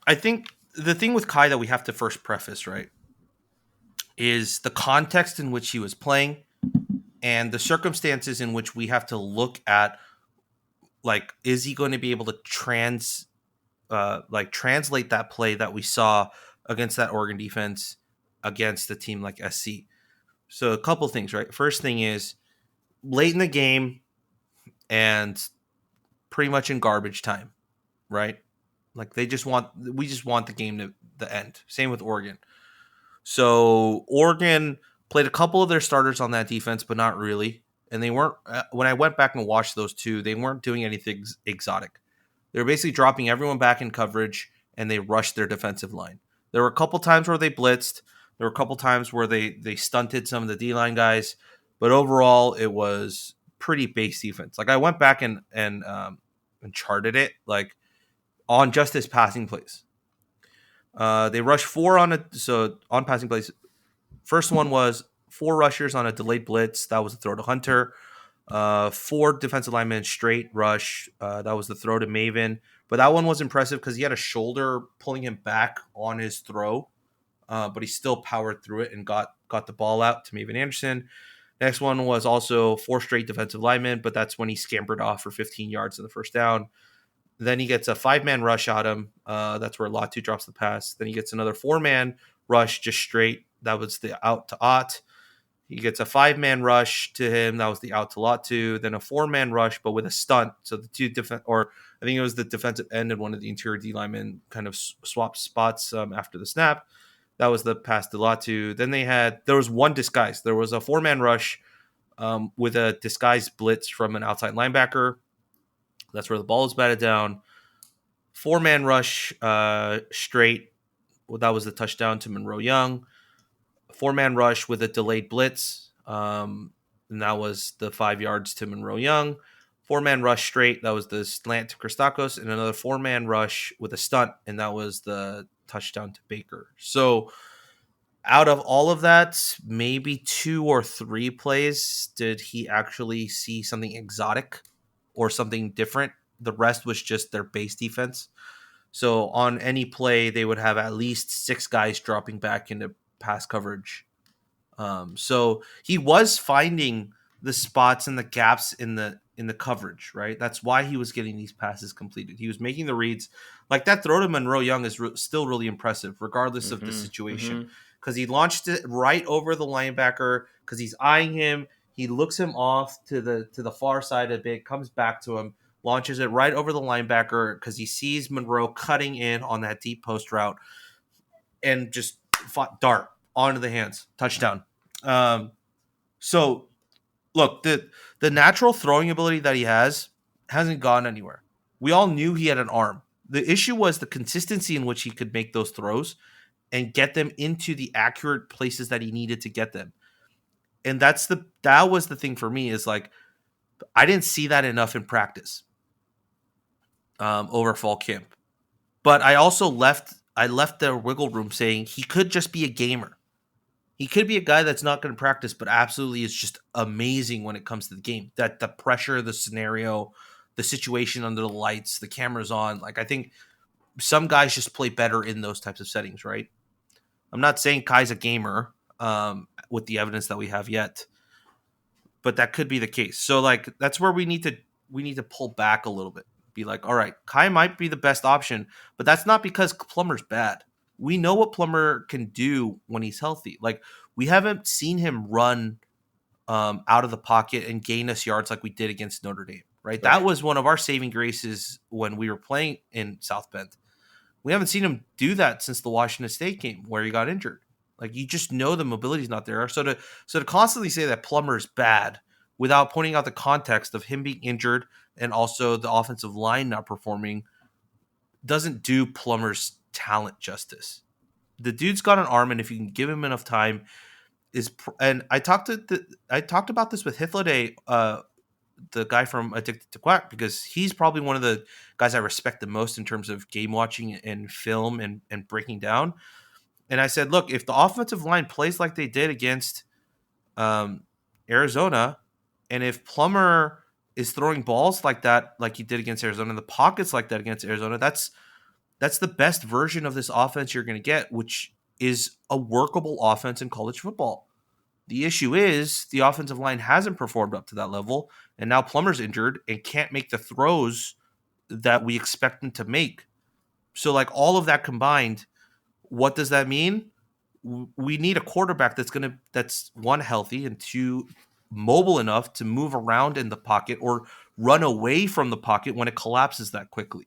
I think the thing with Kai that we have to first preface, right, is the context in which he was playing and the circumstances in which we have to look at, like, is he going to be able to translate that play that we saw against that Oregon defense against a team like SC? So a couple things, right? First thing is, late in the game and pretty much in garbage time, right? Like, we just want the game to the end. Same with Oregon. So Oregon played a couple of their starters on that defense, but not really. And they weren't, when I went back and watched those two, they weren't doing anything exotic. They were basically dropping everyone back in coverage, and they rushed their defensive line. There were a couple times where they blitzed. There were a couple times where they stunted some of the D-line guys. But overall, it was pretty base defense. Like, I went back and charted it, like, on just his passing plays. They rushed 4 on passing plays. First one was 4 rushers on a delayed blitz. That was a throw to Hunter. 4 defensive linemen straight rush. That was the throw to Maven. But that one was impressive because he had a shoulder pulling him back on his throw. But he still powered through it and got the ball out to Maven Anderson. Next one was also 4 straight defensive linemen, but that's when he scampered off for 15 yards in the first down. Then he gets a 5-man rush at him. That's where Latu drops the pass. Then he gets another 4-man rush just straight. That was the out to Ott. He gets a 5-man rush to him. That was the out to Latu. Then a 4-man rush, but with a stunt. So the two I think it was the defensive end and one of the interior D linemen kind of swapped spots after the snap. That was the pass to Latu. Then there was one disguise. There was a 4-man rush with a disguised blitz from an outside linebacker. That's where the ball is batted down. 4-man rush straight. Well, that was the touchdown to Monroe Young. 4-man rush with a delayed blitz. And that was the 5 yards to Monroe Young. 4-man rush straight. That was the slant to Christakos. And another 4-man rush with a stunt. And that was the touchdown to Baker. So out of all of that, maybe 2 or 3 plays did he actually see something exotic or something different. The rest was just their base defense. So on any play, they would have at least 6 guys dropping back into pass coverage. So he was finding the spots and the gaps in the coverage, right? That's why he was getting these passes completed. He was making the reads. Like that throw to Monroe Young is still really impressive, regardless of the situation. Because he launched it right over the linebacker because he's eyeing him. He looks him off to the far side a bit, comes back to him, launches it right over the linebacker because he sees Monroe cutting in on that deep post route and just dart onto the hands. Touchdown. So, look, the natural throwing ability that he hasn't gone anywhere. We all knew he had an arm. The issue was the consistency in which he could make those throws and get them into the accurate places that he needed to get them. And that was the thing for me is like, I didn't see that enough in practice over fall camp. But I also left the wiggle room saying he could just be a gamer. He could be a guy that's not going to practice, but absolutely is just amazing when it comes to the game. That the pressure, the scenario, the situation under the lights, the cameras on. Like I think some guys just play better in those types of settings, right? I'm not saying Kai's a gamer with the evidence that we have yet, but that could be the case. So like that's where we need to pull back a little bit. Be like, all right, Kai might be the best option, but that's not because Plummer's bad. We know what Plummer can do when he's healthy. Like we haven't seen him run out of the pocket and gain us yards like we did against Notre Dame, right? That was one of our saving graces when we were playing in South Bend. We haven't seen him do that since the Washington State game where he got injured. Like you just know the mobility's not there. So to constantly say that Plummer is bad without pointing out the context of him being injured and also the offensive line not performing doesn't do Plummer's talent justice. The dude's got an arm, and if you can give him enough time, and I talked about this with Hithloday, the guy from Addicted to Quack, because he's probably one of the guys I respect the most in terms of game watching and film and breaking down. And I said, look, if the offensive line plays like they did against Arizona, and if Plummer is throwing balls like that, like he did against Arizona, in the pockets like that against Arizona, that's the best version of this offense you're going to get, which is a workable offense in college football. The issue is the offensive line hasn't performed up to that level, and now Plummer's injured and can't make the throws that we expect him to make. So, like all of that combined, what does that mean? We need a quarterback that's one, healthy, and two, mobile enough to move around in the pocket or run away from the pocket when it collapses that quickly.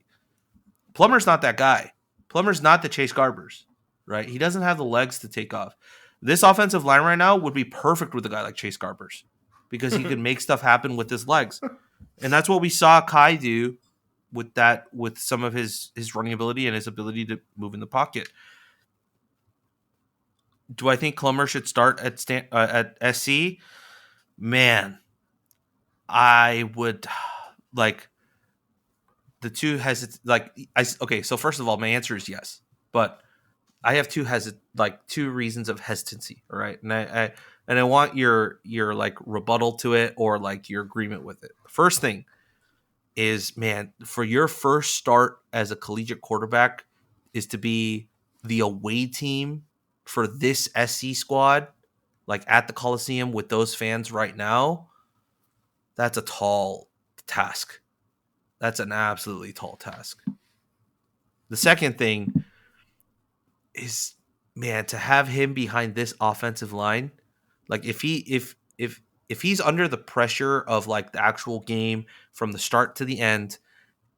Plummer's not that guy. Plummer's not the Chase Garbers, right? He doesn't have the legs to take off. This offensive line right now would be perfect with a guy like Chase Garbers because he can make stuff happen with his legs. And that's what we saw Kai do with some of his running ability and his ability to move in the pocket. Do I think Plummer should start at SC? Man, I would like the two okay, so first of all, my answer is yes. But I have two reasons of hesitancy, all right? And I want your like rebuttal to it or like your agreement with it. First thing is, man, for your first start as a collegiate quarterback is to be the away team for this SC squad. like at the Coliseum with those fans right now, that's a tall task. That's an absolutely tall task. The second thing is, man, to have him behind this offensive line, like if he's under the pressure of like the actual game from the start to the end,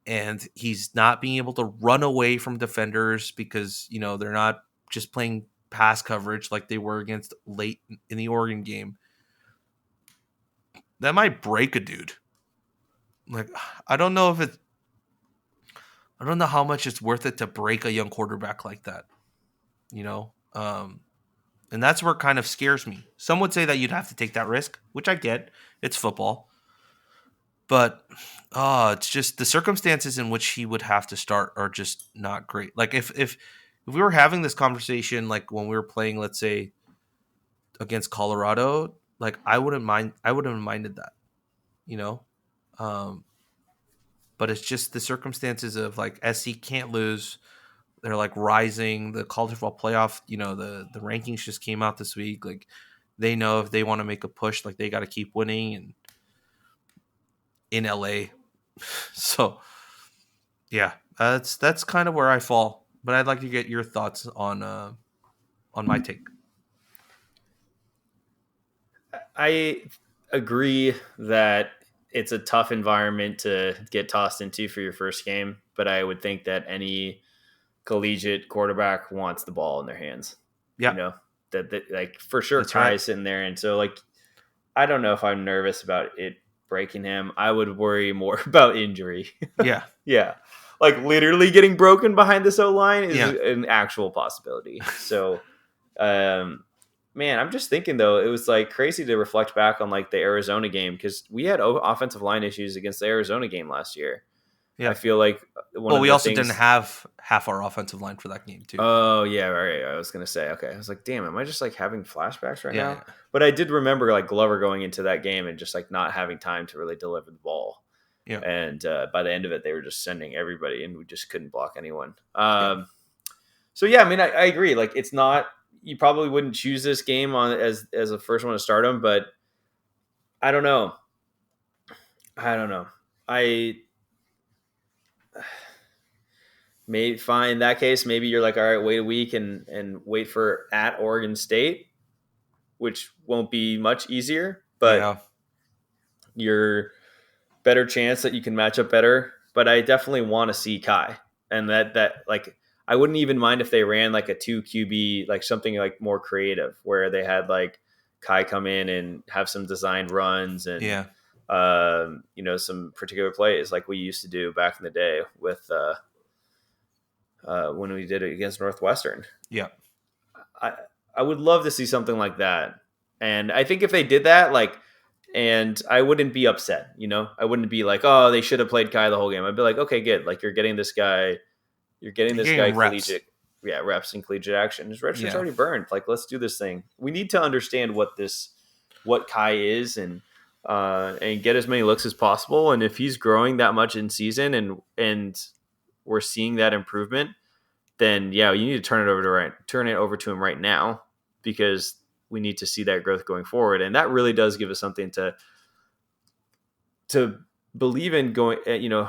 and he's not being able to run away from defenders because they're not just playing pass coverage like they were against late in the Oregon game, that might break a dude. Like, I don't know how much it's worth it to break a young quarterback like that. And that's where it kind of scares me. Some would say that you'd have to take that risk, which I get. It's football. But it's just the circumstances in which he would have to start are just not great. Like if we were having this conversation like when we were playing, let's say, against Colorado, like I wouldn't have minded that, but it's just the circumstances of like SC can't lose. They're like rising. The college football playoff, the rankings just came out this week. Like they know if they want to make a push, like they got to keep winning and in LA. So yeah, that's kind of where I fall. But I'd like to get your thoughts on my take. I agree that it's a tough environment to get tossed into for your first game, but I would think that any collegiate quarterback wants the ball in their hands. Yeah. That like for sure That's Kai's right. sitting there. And so like, I don't know if I'm nervous about it breaking him. I would worry more about injury. Yeah. Yeah. Like literally getting broken behind this O-line is Yeah. an actual possibility. So, man, I'm just thinking though, it was like crazy to reflect back on like the Arizona game because we had offensive line issues against the Arizona game last year. Yeah. I feel like we also didn't have half our offensive line for that game too. Oh yeah, right. I was gonna say, okay. I was like, damn, am I just like having flashbacks right now? Yeah. But I did remember like Glover going into that game and just like not having time to really deliver the ball. Yeah. And by the end of it, they were just sending everybody, and we just couldn't block anyone. So yeah, I mean, I agree. Like, it's not. You probably wouldn't choose this game on as a first one to start them, but I don't know. I may find in that case, maybe you're like, all right, wait a week and wait for at Oregon State, which won't be much easier, but you're better chance that you can match up better. But I definitely want to see Kai, and that like I wouldn't even mind if they ran like a 2 QB, like something like more creative where they had like Kai come in and have some designed runs and some particular plays like we used to do back in the day with when we did it against Northwestern. Yeah. I would love to see something like that. And I think if they did that, like, and I wouldn't be upset, I wouldn't be like, oh, they should have played Kai the whole game. I'd be like, okay, good. Like, you're getting this guy reps. collegiate, reps and collegiate action. His red shirt's already burned. Like, let's do this thing. We need to understand what Kai is and get as many looks as possible. And if he's growing that much in season and we're seeing that improvement, then yeah, you need to turn it over to him right now, because we need to see that growth going forward. And that really does give us something to believe in going,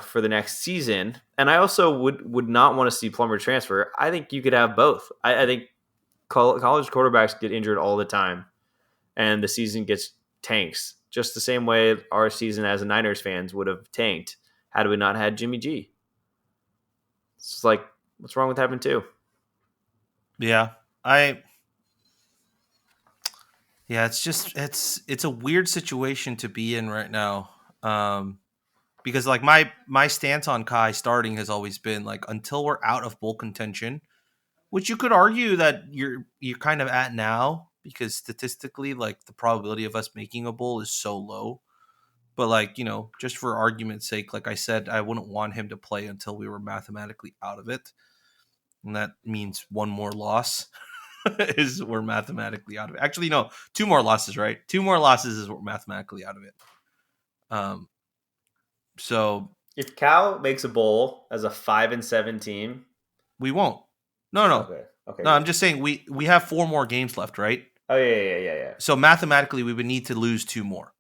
for the next season. And I also would not want to see Plummer transfer. I think you could have both. I think college quarterbacks get injured all the time and the season gets tanks just the same way our season as a Niners fans would have tanked had we not had Jimmy G. It's like, what's wrong with having two? Yeah. It's just it's a weird situation to be in right now. Because like my stance on Kai starting has always been like, until we're out of bowl contention, which you could argue that you're kind of at now, because statistically, like, the probability of us making a bowl is so low. But like, just for argument's sake, like I said, I wouldn't want him to play until we were mathematically out of it. And that means one more loss is we're mathematically out of it. Actually, no, 2 more losses, right? 2 more losses is we're mathematically out of it. So if Cal makes a bowl as a 5-7 team, we won't. No. Okay. No, I'm just saying we have 4 more games left, right? Oh yeah. So mathematically, we would need to lose 2 more.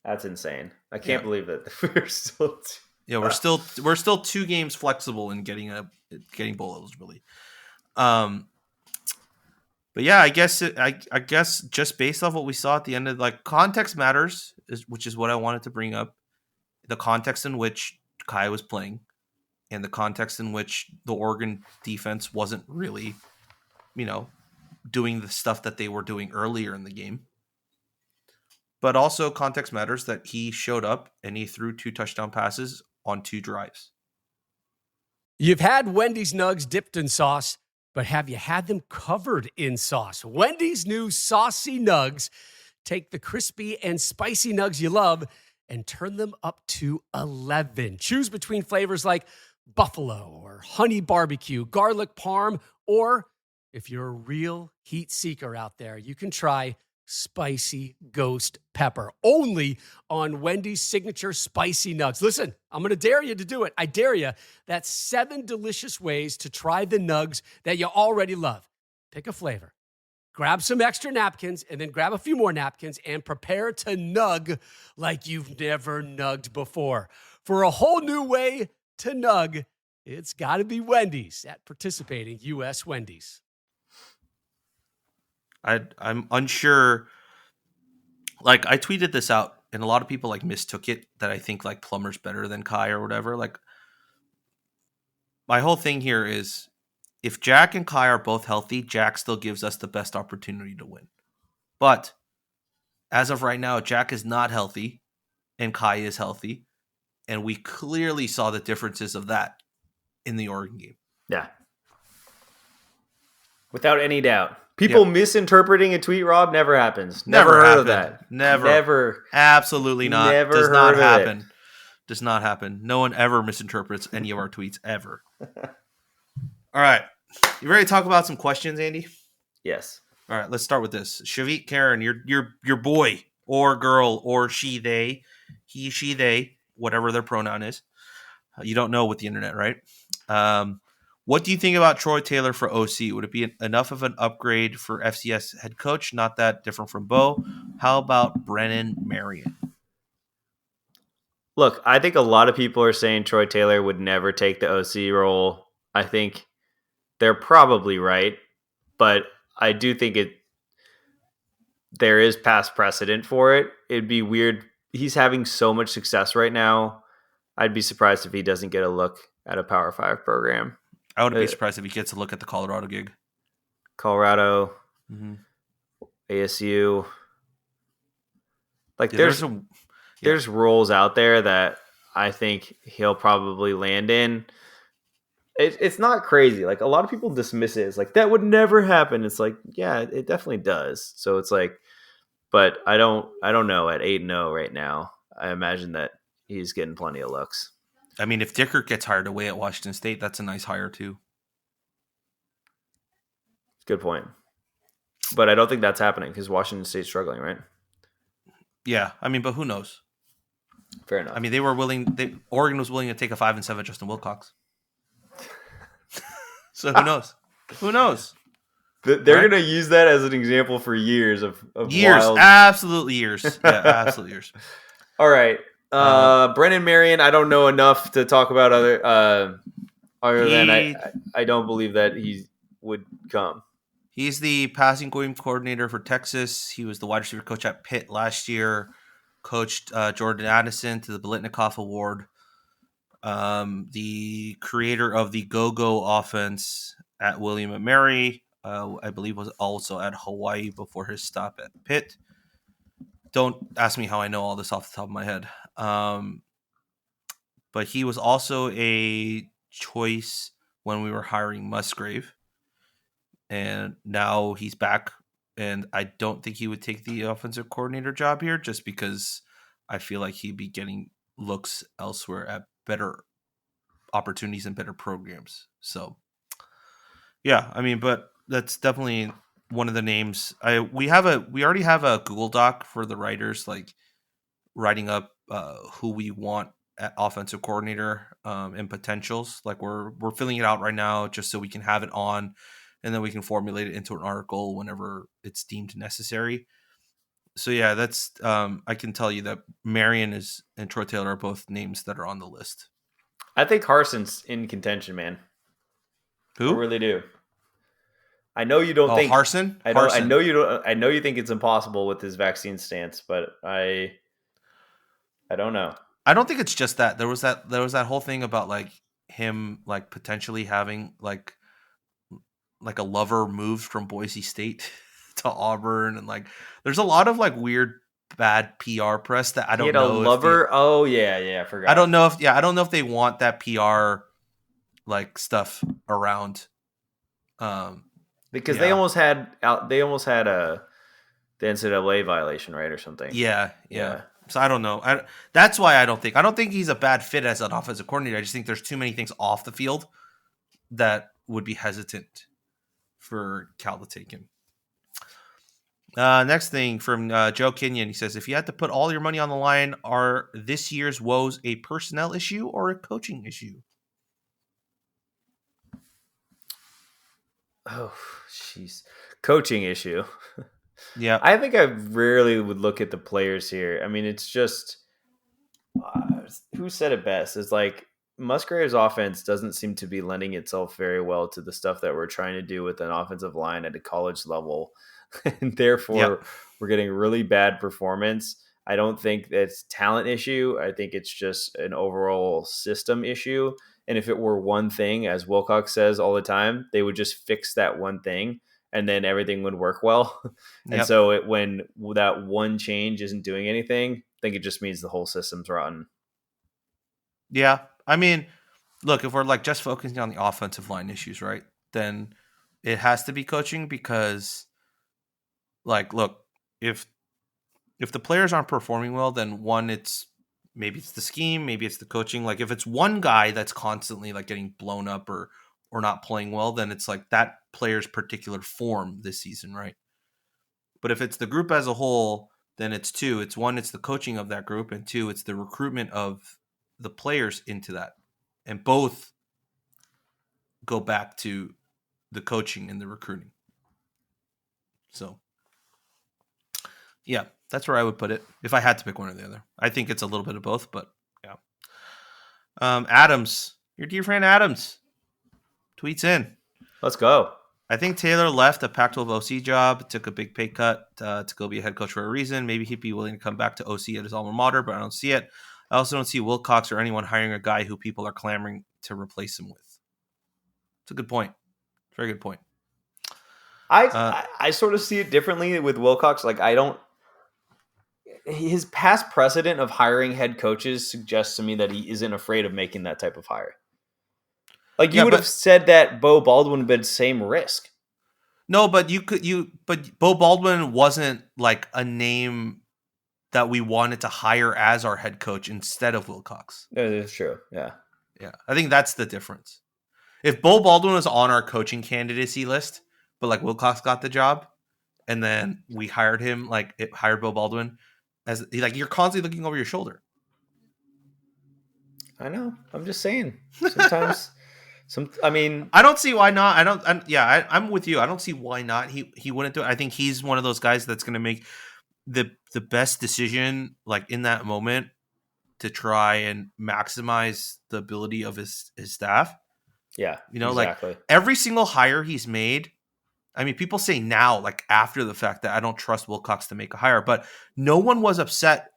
That's insane. I can't believe that we're still. Yeah, we're still 2 games flexible in getting bowl eligibility. But yeah, I guess I guess just based off what we saw at the end of like context matters, which is what I wanted to bring up. The context in which Kai was playing, and the context in which the Oregon defense wasn't really, doing the stuff that they were doing earlier in the game. But also context matters that he showed up and he threw 2 touchdown passes on 2 drives. You've had Wendy's nugs dipped in sauce, but have you had them covered in sauce? Wendy's new saucy nugs take the crispy and spicy nugs you love and turn them up to 11. Choose between flavors like buffalo or honey barbecue, garlic parm, or if you're a real heat seeker out there, you can try spicy ghost pepper, only on Wendy's signature spicy nugs. Listen, I'm going to dare you to do it. I dare you. That's 7 delicious ways to try the nugs that you already love. Pick a flavor, grab some extra napkins, and then grab a few more napkins and prepare to nug like you've never nugged before. For a whole new way to nug, it's got to be Wendy's at participating U.S. Wendy's. I'm unsure. Like, I tweeted this out, and a lot of people like mistook it that I think like Plummer's better than Kai or whatever. Like, my whole thing here is if Jack and Kai are both healthy, Jack still gives us the best opportunity to win. But as of right now, Jack is not healthy, and Kai is healthy, and we clearly saw the differences of that in the Oregon game. Yeah. Without any doubt. People misinterpreting a tweet, Rob, never happens. Never heard of that. Never. Absolutely not. Never Does not heard of happen. it. Does not happen. No one ever misinterprets any of our tweets ever. All right. You ready to talk about some questions, Andy? Yes. All right, let's start with this. Shavit Karen, your boy or girl or she, they, he, she, they, whatever their pronoun is. You don't know with the internet, right? What do you think about Troy Taylor for OC? Would it be enough of an upgrade for FCS head coach? Not that different from Bo. How about Brennan Marion? Look, I think a lot of people are saying Troy Taylor would never take the OC role. I think they're probably right, but I do think there is past precedent for it. It'd be weird. He's having so much success right now. I'd be surprised if he doesn't get a look at a Power 5 program. I wouldn't be surprised if he gets a look at the Colorado gig. Colorado, ASU. Like there's roles out there that I think he'll probably land in. It's not crazy. Like a lot of people dismiss it. It's like that would never happen. It's like, yeah, it definitely does. So it's like, but I don't know at 8-0 right now. I imagine that he's getting plenty of looks. I mean, if Dickert gets hired away at Washington State, that's a nice hire too. Good point. But I don't think that's happening because Washington State's struggling, right? Yeah, I mean, but who knows? Fair enough. I mean, Oregon was willing to take a 5-7 Justin Wilcox. So who knows? Who knows? They're going to use that as an example for years of years, wild... absolutely years. Yeah, absolutely years. All right. Brennan Marion, I don't know enough to talk about other than I don't believe that he would come. He's the passing game coordinator for Texas. He was the wide receiver coach at Pitt last year. Coached Jordan Addison to the Biletnikoff Award. The creator of the Go-Go offense at William & Mary, I believe was also at Hawaii before his stop at Pitt. Don't ask me how I know all this off the top of my head. But he was also a choice when we were hiring Musgrave. And now he's back. And I don't think he would take the offensive coordinator job here just because I feel like he'd be getting looks elsewhere at better opportunities and better programs. So, yeah, I mean, but that's definitely one of the names. We already have a Google Doc for the writers, like writing up who we want at offensive coordinator and potentials. Like we're filling it out right now just so we can have it on and then we can formulate it into an article whenever it's deemed necessary. So yeah, that's I can tell you that Marion and Troy Taylor are both names that are on the list. I think Harson's in contention, man. Who? I really do. I know you don't think Harson. I know you don't. I know you think it's impossible with his vaccine stance, but I don't know. I don't think it's just that. There was that whole thing about like him like potentially having like a lover moved from Boise State to Auburn, and like there's a lot of like weird bad PR press that I don't know. A lover. Oh yeah, I forgot. I don't know if they want that PR like stuff around. Because they almost had the NCAA violation, right, or something. Yeah. So I don't know. That's why I don't think he's a bad fit as an offensive coordinator. I just think there's too many things off the field that would be hesitant for Cal to take him. Next thing from Joe Kenyon. He says, if you had to put all your money on the line, are this year's woes a personnel issue or a coaching issue? Oh, jeez. Coaching issue. Yeah. I think I rarely would look at the players here. I mean, it's just who said it best? It's like Musgrave's offense doesn't seem to be lending itself very well to the stuff that we're trying to do with an offensive line at a college level. And therefore, we're getting really bad performance. I don't think that's talent issue. I think it's just an overall system issue. And if it were one thing, as Wilcox says all the time, they would just fix that one thing and then everything would work well. And so when that one change isn't doing anything, I think it just means the whole system's rotten. Yeah. I mean, look, if we're like just focusing on the offensive line issues, right, then it has to be coaching because, like, look, if the players aren't performing well, then maybe it's the scheme, maybe it's the coaching. Like if it's one guy that's constantly like getting blown up or not playing well, then it's like that player's particular form this season, right? But if it's the group as a whole, then it's two. It's one, it's the coaching of that group, and two, it's the recruitment of the players into that. And both go back to the coaching and the recruiting. So, yeah, that's where I would put it if I had to pick one or the other. I think it's a little bit of both, but yeah. Adams, your dear friend Adams, tweets in. Let's go. I think Taylor left a Pac-12 OC job, took a big pay cut to go be a head coach for a reason. Maybe he'd be willing to come back to OC at his alma mater, but I don't see it. I also don't see Wilcox or anyone hiring a guy who people are clamoring to replace him with. It's a good point. Very good point. I sort of see it differently with Wilcox. Like his past precedent of hiring head coaches suggests to me that he isn't afraid of making that type of hire. Like you would have said that Bo Baldwin would have been same risk. No, but but Bo Baldwin wasn't like a name that we wanted to hire as our head coach instead of Wilcox. That is true. Yeah. Yeah. I think that's the difference. If Bo Baldwin was on our coaching candidacy list, but like Wilcox got the job and then we hired him, hired Bo Baldwin as like, you're constantly looking over your shoulder. I know. I'm just saying sometimes. I don't see why not. I'm with you. I don't see why not. He wouldn't do it. I think he's one of those guys that's going to make the best decision like in that moment to try and maximize the ability of his staff. Yeah. Exactly. Like every single hire he's made. I mean, people say now, like after the fact, that I don't trust Wilcox to make a hire, but no one was upset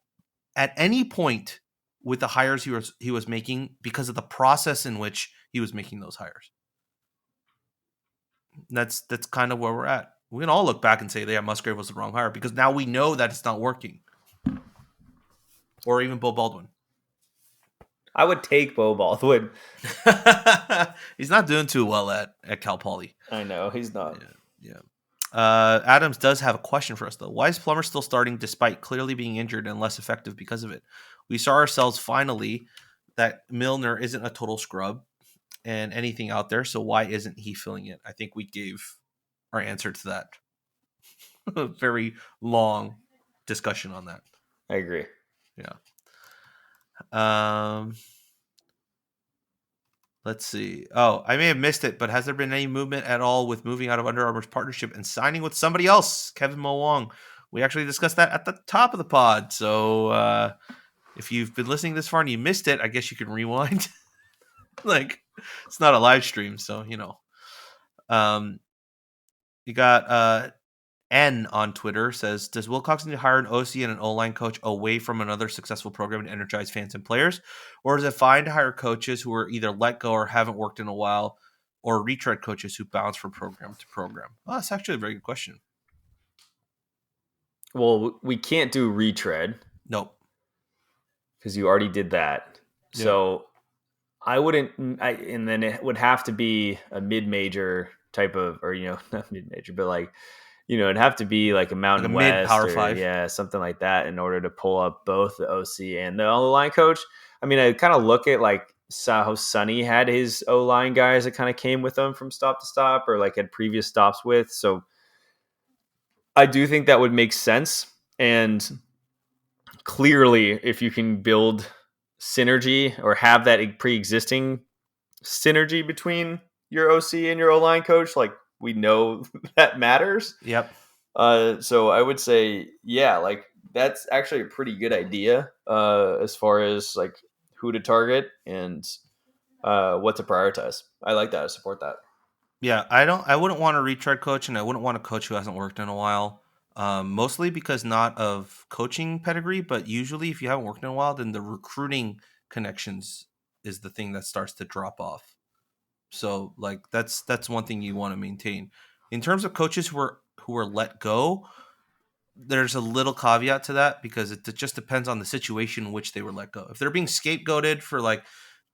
at any point with the hires he was making because of the process in which he was making those hires. That's kind of where we're at. We can all look back and say, yeah, Musgrave was the wrong hire because now we know that it's not working. Or even Bo Baldwin. I would take Bo Baldwin. He's not doing too well at Cal Poly. I know, he's not. Yeah. Adams does have a question for us, though. Why is Plummer still starting despite clearly being injured and less effective because of it? We saw ourselves finally that Millner isn't a total scrub and anything out there, so why isn't he filling it? I think we gave our answer to that. Very long discussion on that. I agree. Yeah. Let's see. Oh, I may have missed it, but has there been any movement at all with moving out of Under Armour's partnership and signing with somebody else? Kevin Mo Wong. We actually discussed that at the top of the pod. So if you've been listening this far and you missed it, I guess you can rewind. Like, it's not a live stream, so Um, you got N on Twitter says, does Wilcox need to hire an OC and an O-line coach away from another successful program to energize fans and players? Or is it fine to hire coaches who are either let go or haven't worked in a while, or retread coaches who bounce from program to program? Oh, that's actually a very good question. Well, we can't do retread Nope. because you already did that. Yeah. So I wouldn't, and then it would have to be a mid-major type of, or, not mid-major, but like, it'd have to be like a Mountain Like a West mid-Power or, 5. yeah, something like that in order to pull up both the OC and the O-line coach. I mean, I kind of look at like how Sonny had his O-line guys that kind of came with him from stop to stop or like had previous stops with. So I do think that would make sense. And clearly, if you can build synergy or have that pre-existing synergy between your OC and your O-line coach, like we know that matters. Yep. So I would say, yeah, like that's actually a pretty good idea as far as like who to target and what to prioritize. I like that. I support that. Yeah, I wouldn't want a retread coach, and I wouldn't want a coach who hasn't worked in a while. Mostly because not of coaching pedigree, but usually if you haven't worked in a while, then the recruiting connections is the thing that starts to drop off. So like that's one thing you want to maintain. In terms of coaches who are let go, there's a little caveat to that because it just depends on the situation in which they were let go. If they're being scapegoated for like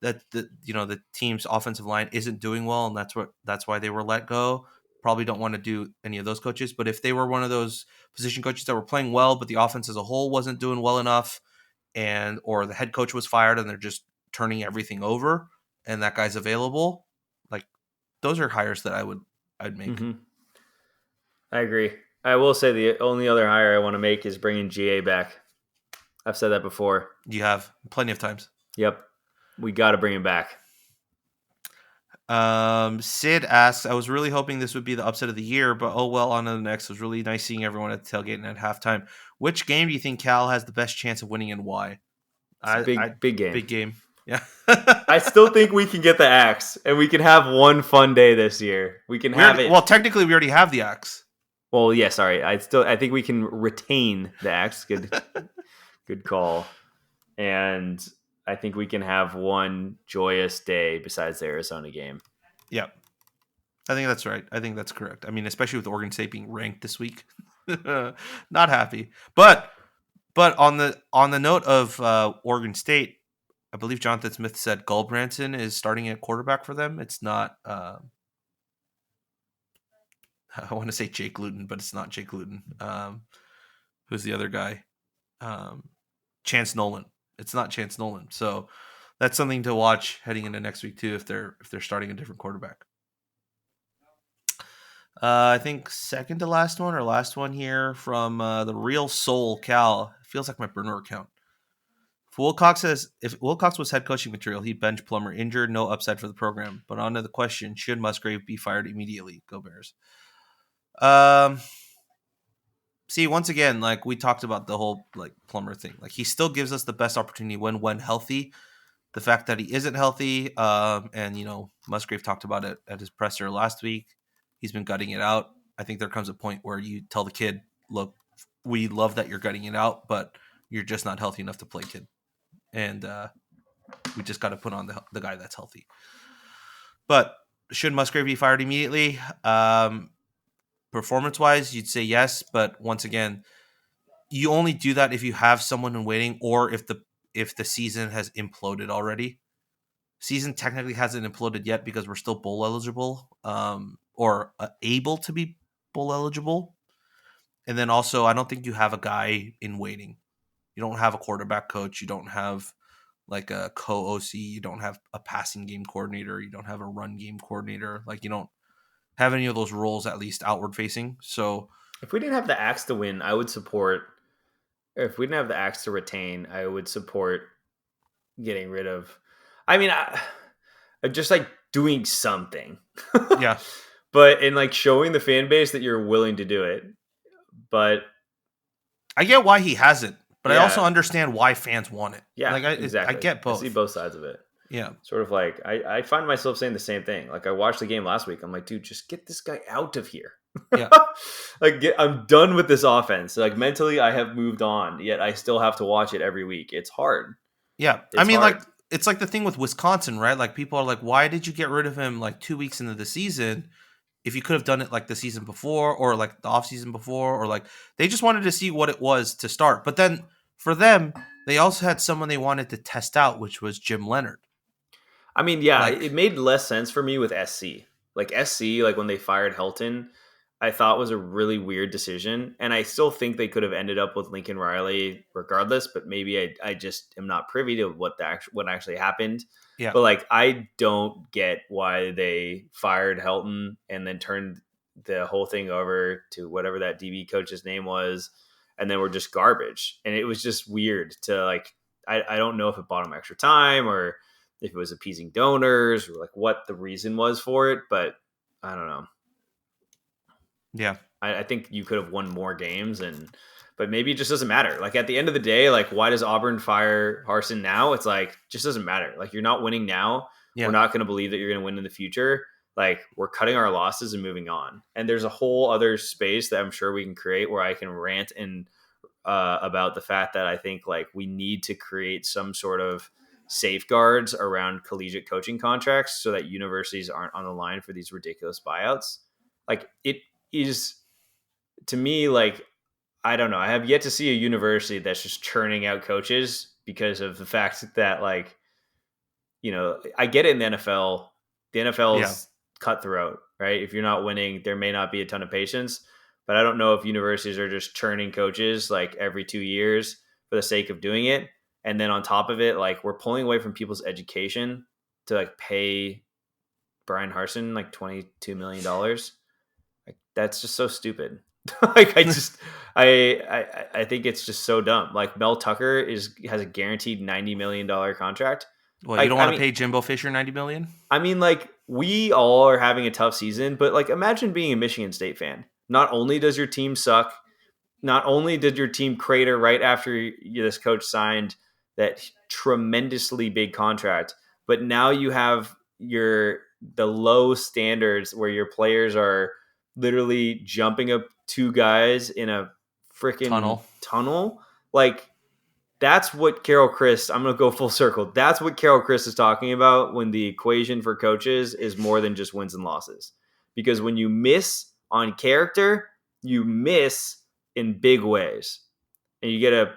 that, the team's offensive line isn't doing well, and that's why they were let go. Probably don't want to do any of those coaches. But if they were one of those position coaches that were playing well, but the offense as a whole wasn't doing well enough, or the head coach was fired and they're just turning everything over, and that guy's available, like those are hires that I'd make. Mm-hmm. I agree. I will say the only other hire I want to make is bringing GA back. I've said that before. You have plenty of times. Yep. We got to bring him back. Sid asks, I was really hoping this would be the upset of the year, but oh well, on to the next. It was really nice seeing everyone at the tailgate and at halftime. Which game do you think Cal has the best chance of winning and why? Big game. Big game. Yeah. I still think we can get the axe, and we can have one fun day this year. We can have it. Well, technically, we already have the axe. Well, yeah, sorry. I think we can retain the axe. Good call. And I think we can have one joyous day besides the Arizona game. Yeah. I think that's right. I think that's correct. I mean, especially with Oregon State being ranked this week. Not happy. But on the note of Oregon State, I believe Jonathan Smith said Gulbranson is starting at quarterback for them. It's not I want to say Jake Luton, but it's not Jake Luton. Who's the other guy? Chance Nolan. It's not Chance Nolan. So that's something to watch heading into next week too, if they're starting a different quarterback. I think second to last one or last one here from the Real Soul Cal. It feels like my burner account. If Wilcox was head coaching material, he'd bench Plummer injured, no upside for the program. But on to the question, should Musgrave be fired immediately? Go Bears. See, once again, like we talked about the whole like Plummer thing. Like he still gives us the best opportunity when healthy. The fact that he isn't healthy, and Musgrave talked about it at his presser last week. He's been gutting it out. I think there comes a point where you tell the kid, look, we love that you're gutting it out, but you're just not healthy enough to play, kid. And we just got to put on the guy that's healthy. But should Musgrave be fired immediately? Performance-wise, you'd say yes. But once again, you only do that if you have someone in waiting or if the season has imploded already. Season technically hasn't imploded yet because we're still bowl eligible or able to be bowl eligible. And then also, I don't think you have a guy in waiting. You don't have a quarterback coach. You don't have like a co-OC. You don't have a passing game coordinator. You don't have a run game coordinator. Like you don't have any of those roles at least outward facing. So if we didn't have the axe to win, I would support. If we didn't have the axe to retain, I would support getting rid of. I mean, just like doing something. Yeah. But in like showing the fan base that you're willing to do it. But I get why he hasn't, but I also yeah, understand why fans want it. yeah, Like I exactly. get both. I see both sides of it. Yeah. Sort of like I find myself saying the same thing. Like I watched the game last week. I'm like, dude, just get this guy out of here. Yeah. I'm done with this offense. Like mentally, I have moved on. Yet I still have to watch it every week. It's hard. Yeah. It's I mean, hard. like, it's like the thing with Wisconsin, right? Like, people are like, why did you get rid of him like 2 weeks into the season if you could have done it like the season before or like the offseason before? Or like, they just wanted to see what it was to start. But then for them, they also had someone they wanted to test out, which was Jim Leonard. I mean, yeah, Like- it made less sense for me with SC. Like SC, like when they fired Helton, I thought was a really weird decision. And I still think they could have ended up with Lincoln Riley regardless, but maybe I just am not privy to what actually happened. Yeah. But like I don't get why they fired Helton and then turned the whole thing over to whatever that DB coach's name was, and then we're just garbage. And it was just weird to like I don't know if it bought them extra time or if it was appeasing donors or like what the reason was for it, but I don't know. Yeah. I think you could have won more games, but maybe it just doesn't matter. Like at the end of the day, like why does Auburn fire Harsin now? It's like just doesn't matter. Like you're not winning now. Yeah. We're not going to believe that you're going to win in the future. Like we're cutting our losses and moving on. And there's a whole other space that I'm sure we can create where I can rant and about the fact that I think like we need to create some sort of safeguards around collegiate coaching contracts so that universities aren't on the line for these ridiculous buyouts. Like it is, to me, like I don't know. I have yet to see a university that's just churning out coaches because of the fact that like, you know, I get it in the NFL. The NFL is cutthroat, right? If you're not winning, there may not be a ton of patience, but I don't know if universities are just churning coaches like every 2 years for the sake of doing it. And then on top of it, like we're pulling away from people's education to like pay Brian Harsin like $22 million. Like that's just so stupid. Like I think it's just so dumb. Like Mel Tucker has a guaranteed $90 million contract. Well, Like, you don't want to pay Jimbo Fisher $90 million? I mean, like we all are having a tough season, but like imagine being a Michigan State fan. Not only does your team suck, not only did your team crater right after this coach signed that tremendously big contract, but now you have the low standards where your players are literally jumping up two guys in a freaking tunnel. Like that's what Carol Chris, I'm going to go full circle. That's what Carol Chris is talking about when the equation for coaches is more than just wins and losses. Because when you miss on character, you miss in big ways. And you get a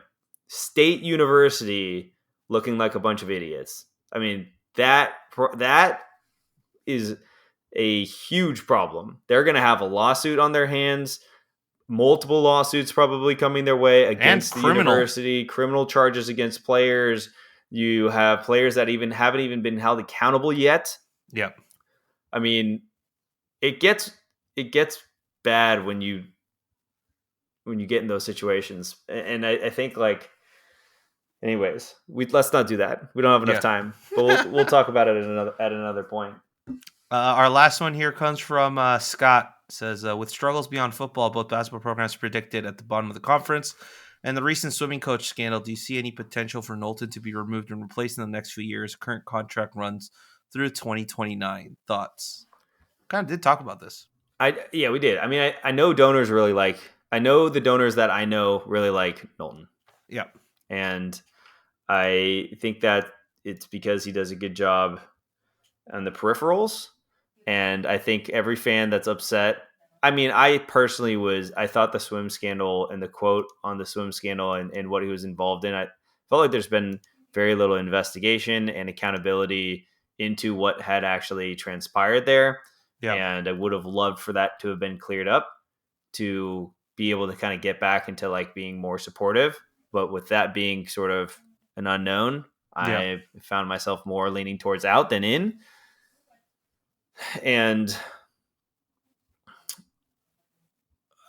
state university looking like a bunch of idiots. I mean, that is a huge problem. They're going to have a lawsuit on their hands, multiple lawsuits probably coming their way against the university, criminal charges against players. You have players that haven't even been held accountable yet. Yeah. I mean, it gets bad when you get in those situations. And I think like, anyways, let's not do that. We don't have enough time, but we'll talk about it at another point. Our last one here comes from Scott. Says, with struggles beyond football, both basketball programs predicted at the bottom of the conference, and the recent swimming coach scandal, do you see any potential for Knowlton to be removed and replaced in the next few years? Current contract runs through 2029. Thoughts? Kind of did talk about this. Yeah, we did. I mean, I know donors really like. I know the donors that I know really like Knowlton. Yeah, and I think that it's because he does a good job on the peripherals. And I think every fan that's upset, I mean, I thought the swim scandal and the quote on the swim scandal and what he was involved in, I felt like there's been very little investigation and accountability into what had actually transpired there. Yeah. And I would have loved for that to have been cleared up to be able to kind of get back into like being more supportive. But with that being sort of an unknown, I found myself more leaning towards out than in. And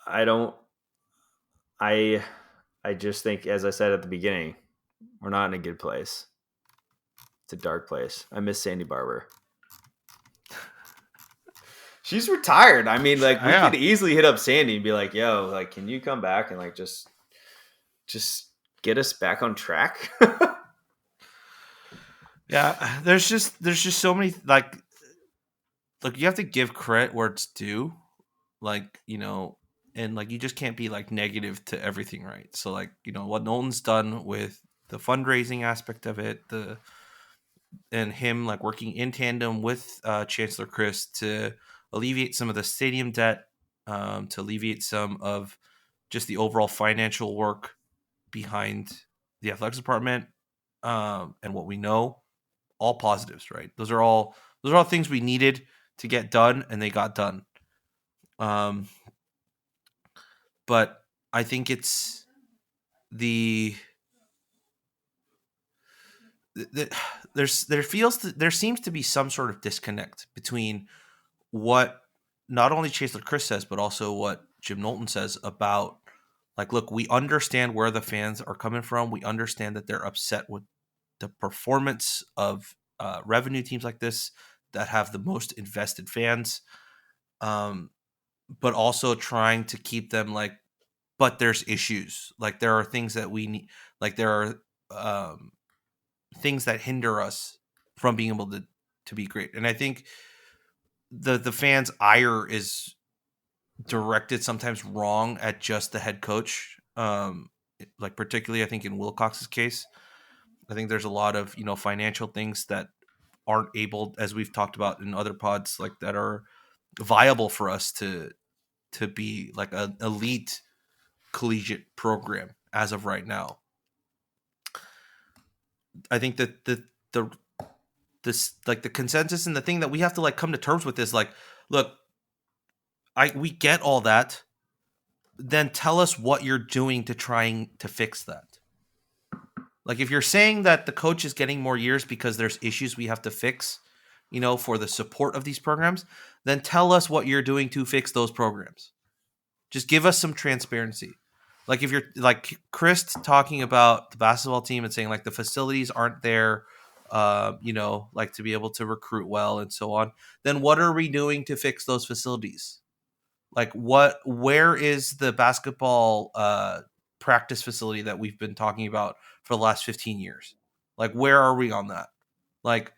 I just think, as I said at the beginning, we're not in a good place. It's a dark place. I miss Sandy Barber. She's retired. I mean, like we Yeah. could easily hit up Sandy and be like, "Yo, like, can you come back and like just get us back on track?" Yeah, there's just so many like, look, you have to give credit where it's due, like, you know, and like you just can't be like negative to everything, right? So like, you know, what Knowlton's done with the fundraising aspect of it, and him like working in tandem with Chancellor Chris to alleviate some of the stadium debt, to alleviate some of just the overall financial work behind the athletics department, and what we know, all positives, right? Those are all things we needed to get done, and they got done. But I think it's the there seems to be some sort of disconnect between what not only Chancellor Chris says, but also what Jim Knowlton says about, like, look, we understand where the fans are coming from. We understand that they're upset with the performance of revenue teams like this that have the most invested fans, but also trying to keep them like, but there's issues. Like there are things that we need, like there are things that hinder us from being able to be great. And I think the fans' ire is directed sometimes wrong at just the head coach. Like particularly, I think in Wilcox's case, I think there's a lot of, you know, financial things that aren't able, as we've talked about in other pods, like that are viable for us to be like an elite collegiate program as of right now. I think that this like the consensus and the thing that we have to like come to terms with is like, look, we get all that. Then tell us what you're doing to trying to fix that. Like if you're saying that the coach is getting more years because there's issues we have to fix, you know, for the support of these programs, then tell us what you're doing to fix those programs. Just give us some transparency. Like if you're like Chris talking about the basketball team and saying like the facilities aren't there, you know, like to be able to recruit well and so on, then what are we doing to fix those facilities? Like where is the basketball practice facility that we've been talking about for the last 15 years? Like where are we on that? Like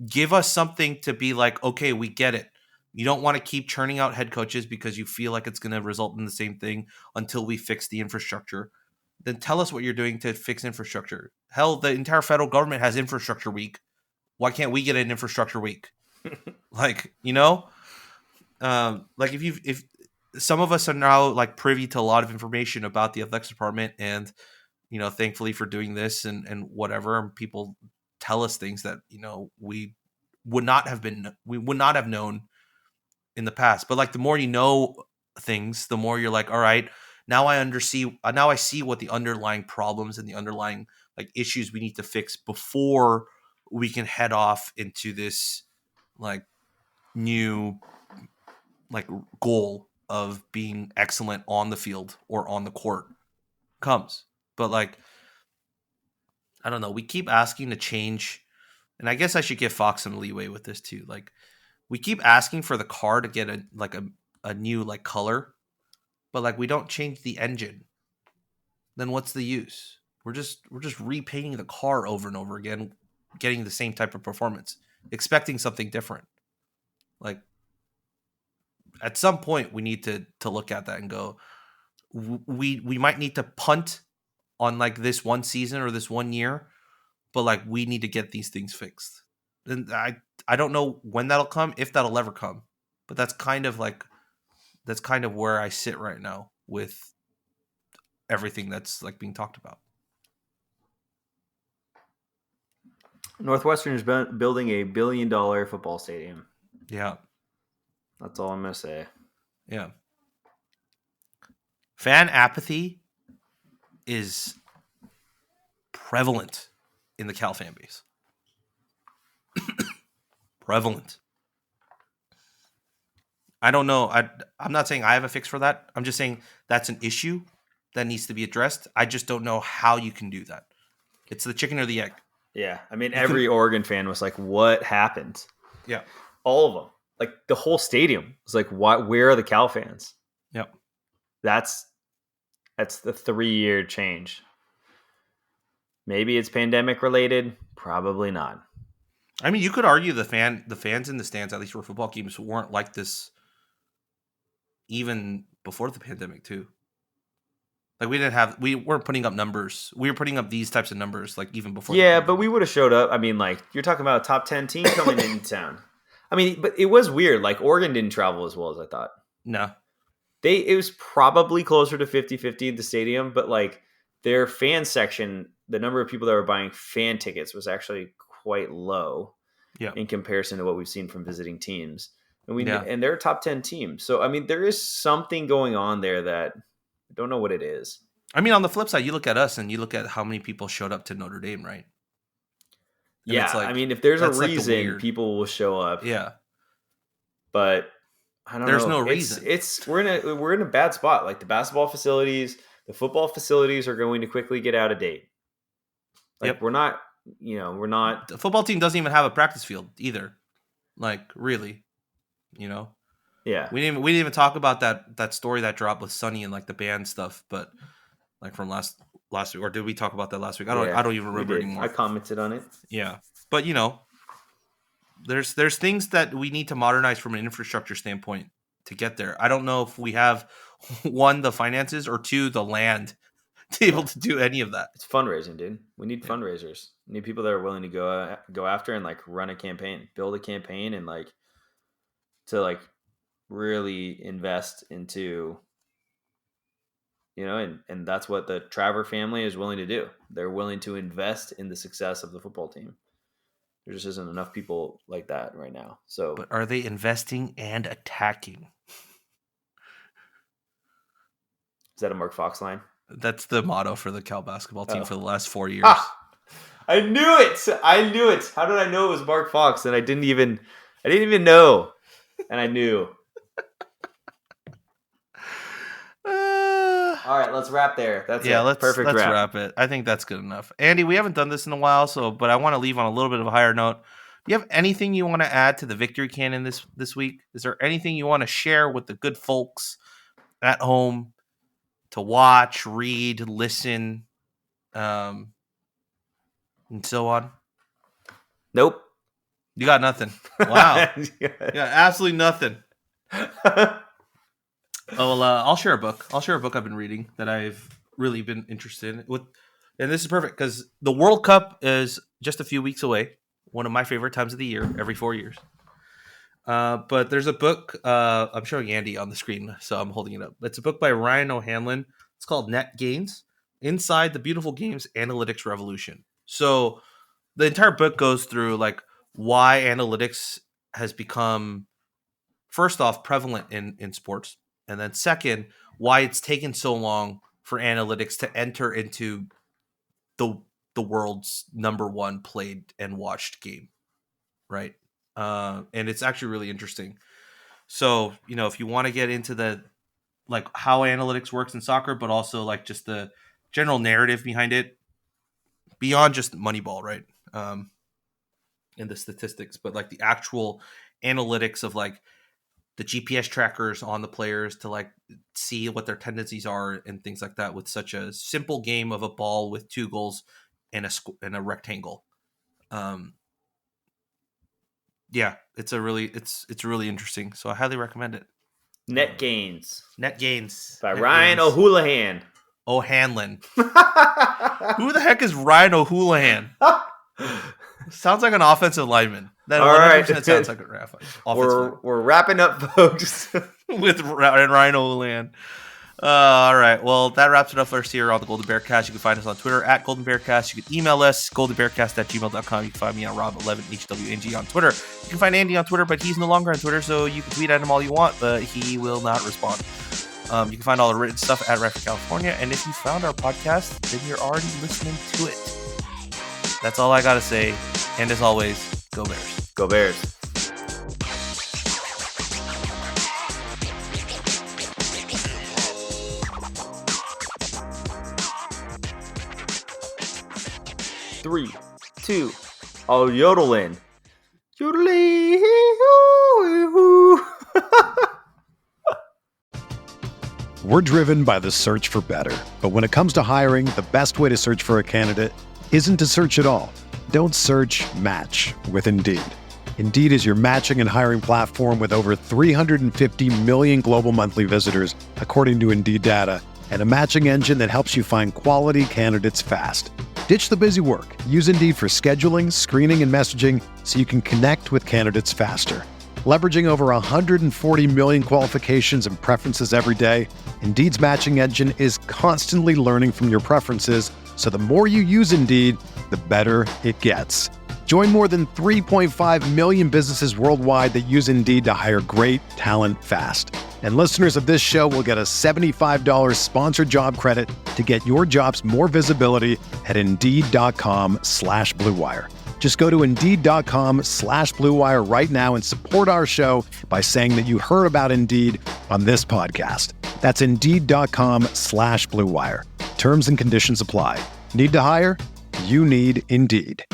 give us something to be like, okay, we get it. You don't want to keep churning out head coaches because you feel like it's going to result in the same thing until we fix the infrastructure. Then tell us what you're doing to fix infrastructure. Hell, the entire federal government has infrastructure week. Why can't we get an infrastructure week? Like, you know, like if some of us are now like privy to a lot of information about the athletics department, and, you know, thankfully for doing this and whatever, and people tell us things that, you know, we would not have known in the past. But like the more you know things, the more you're like, all right, now I see what the underlying problems and the underlying like issues we need to fix before we can head off into this like new like goal of being excellent on the field or on the court comes. But like, I don't know, we keep asking to change, and I guess I should give Fox some leeway with this too. Like we keep asking for the car to get a new like color, but like we don't change the engine. Then what's the use? We're just repainting the car over and over again, getting the same type of performance, expecting something different. Like at some point we need to look at that and go, we might need to punt on like this one season or this one year, but like we need to get these things fixed. And I don't know when that'll come, if that'll ever come, but that's kind of where I sit right now with everything that's like being talked about. Northwestern is building a $1 billion football stadium. Yeah. That's all I'm going to say. Yeah. Fan apathy is prevalent in the Cal fan base. Prevalent. I don't know. I'm not saying I have a fix for that. I'm just saying that's an issue that needs to be addressed. I just don't know how you can do that. It's the chicken or the egg. Yeah. I mean, every Oregon fan was like, what happened? Yeah. All of them. like the whole stadium was like, where are the Cal fans? Yep. That's the 3-year change. Maybe it's pandemic related. Probably not. I mean, you could argue the fans in the stands, at least for football games, weren't like this even before the pandemic too. Like we weren't putting up numbers. We were putting up these types of numbers like even before. Yeah, but we would have showed up. I mean, like you're talking about a top 10 team coming into town. I mean, but it was weird. Like Oregon didn't travel as well as I thought. No. It was probably closer to 50-50 at the stadium, but like their fan section, the number of people that were buying fan tickets was actually quite low in comparison to what we've seen from visiting teams. And they're a top 10 team. So, I mean, there is something going on there that I don't know what it is. I mean, on the flip side, you look at us and you look at how many people showed up to Notre Dame, right? And yeah. like, I mean, if there's a reason, like people will show up. Yeah. But I don't know. There's no reason. We're in a bad spot. Like the basketball facilities, the football facilities are going to quickly get out of date. Like we're not. The football team doesn't even have a practice field either. Like really, Yeah. We didn't even talk about that story that dropped with Sonny and like the band stuff, but like from last week, or did we talk about that last week? I don't even remember anymore. I commented on it. Yeah. But there's things that we need to modernize from an infrastructure standpoint to get there. I don't know if we have one, the finances, or two, the land to be able to do any of that. It's fundraising, dude. We need fundraisers. We need people that are willing to go after and like run a campaign, build a campaign, and like to like really invest into, and that's what the Traver family is willing to do. They're willing to invest in the success of the football team. There just isn't enough people like that right now. So, but are they investing and attacking? Is that a Mark Fox line? That's the motto for the Cal basketball team for the last 4 years. I knew it. How did I know it was Mark Fox? And I didn't even know. And I knew. All right, let's wrap there. That's Let's wrap it. I think that's good enough. Andy, we haven't done this in a while, but I want to leave on a little bit of a higher note. Do you have anything you want to add to the victory canon this week? Is there anything you want to share with the good folks at home to watch, read, listen, and so on? Nope. You got nothing. Wow. Yeah, absolutely nothing. I'll share a book. I've been reading that I've really been interested in. And this is perfect because the World Cup is just a few weeks away. One of my favorite times of the year, every 4 years. But there's a book, I'm showing Andy on the screen, so I'm holding it up. It's a book by Ryan O'Hanlon. It's called Net Gains, Inside the Beautiful Games Analytics Revolution. So the entire book goes through like why analytics has become, first off, prevalent in sports. And then second, why it's taken so long for analytics to enter into the world's number one played and watched game, right? And it's actually really interesting. So, if you want to get into the like how analytics works in soccer, but also like just the general narrative behind it, beyond just Moneyball, right? And the statistics, but like the actual analytics of like the GPS trackers on the players to like see what their tendencies are and things like that with such a simple game of a ball with 2 goals and a rectangle. Yeah, it's really interesting. So I highly recommend it. Net Gains by Ryan O'Houlihan. O'Hanlon. Who the heck is Ryan O'Houlihan? Sounds like an offensive lineman. That 100% sounds like an offensive lineman. We're wrapping up, folks. With Ryan O'Houlihan. All right. Well, that wraps it up for us here on the Golden Bearcast. You can find us on Twitter at Golden Bearcast. You can email us, goldenbearcast@gmail.com. You can find me on Rob11HWNG on Twitter. You can find Andy on Twitter, but he's no longer on Twitter, so you can tweet at him all you want, but he will not respond. You can find all the written stuff at Ref California. And if you found our podcast, then you're already listening to it. That's all I got to say. And as always, go Bears. Go Bears. Three, two, all yodeling. Yodeling. We're driven by the search for better. But when it comes to hiring, the best way to search for a candidate isn't to search at all. Don't search, match with Indeed. Indeed is your matching and hiring platform with over 350 million global monthly visitors, according to Indeed data, and a matching engine that helps you find quality candidates fast. Ditch the busy work. Use Indeed for scheduling, screening, and messaging so you can connect with candidates faster. Leveraging over 140 million qualifications and preferences every day, Indeed's matching engine is constantly learning from your preferences, so the more you use Indeed, the better it gets. Join more than 3.5 million businesses worldwide that use Indeed to hire great talent fast. And listeners of this show will get a $75 sponsored job credit to get your jobs more visibility at Indeed.com/Blue Wire. Just go to Indeed.com/Blue Wire right now and support our show by saying that you heard about Indeed on this podcast. That's Indeed.com/Blue Wire. Terms and conditions apply. Need to hire? You need Indeed.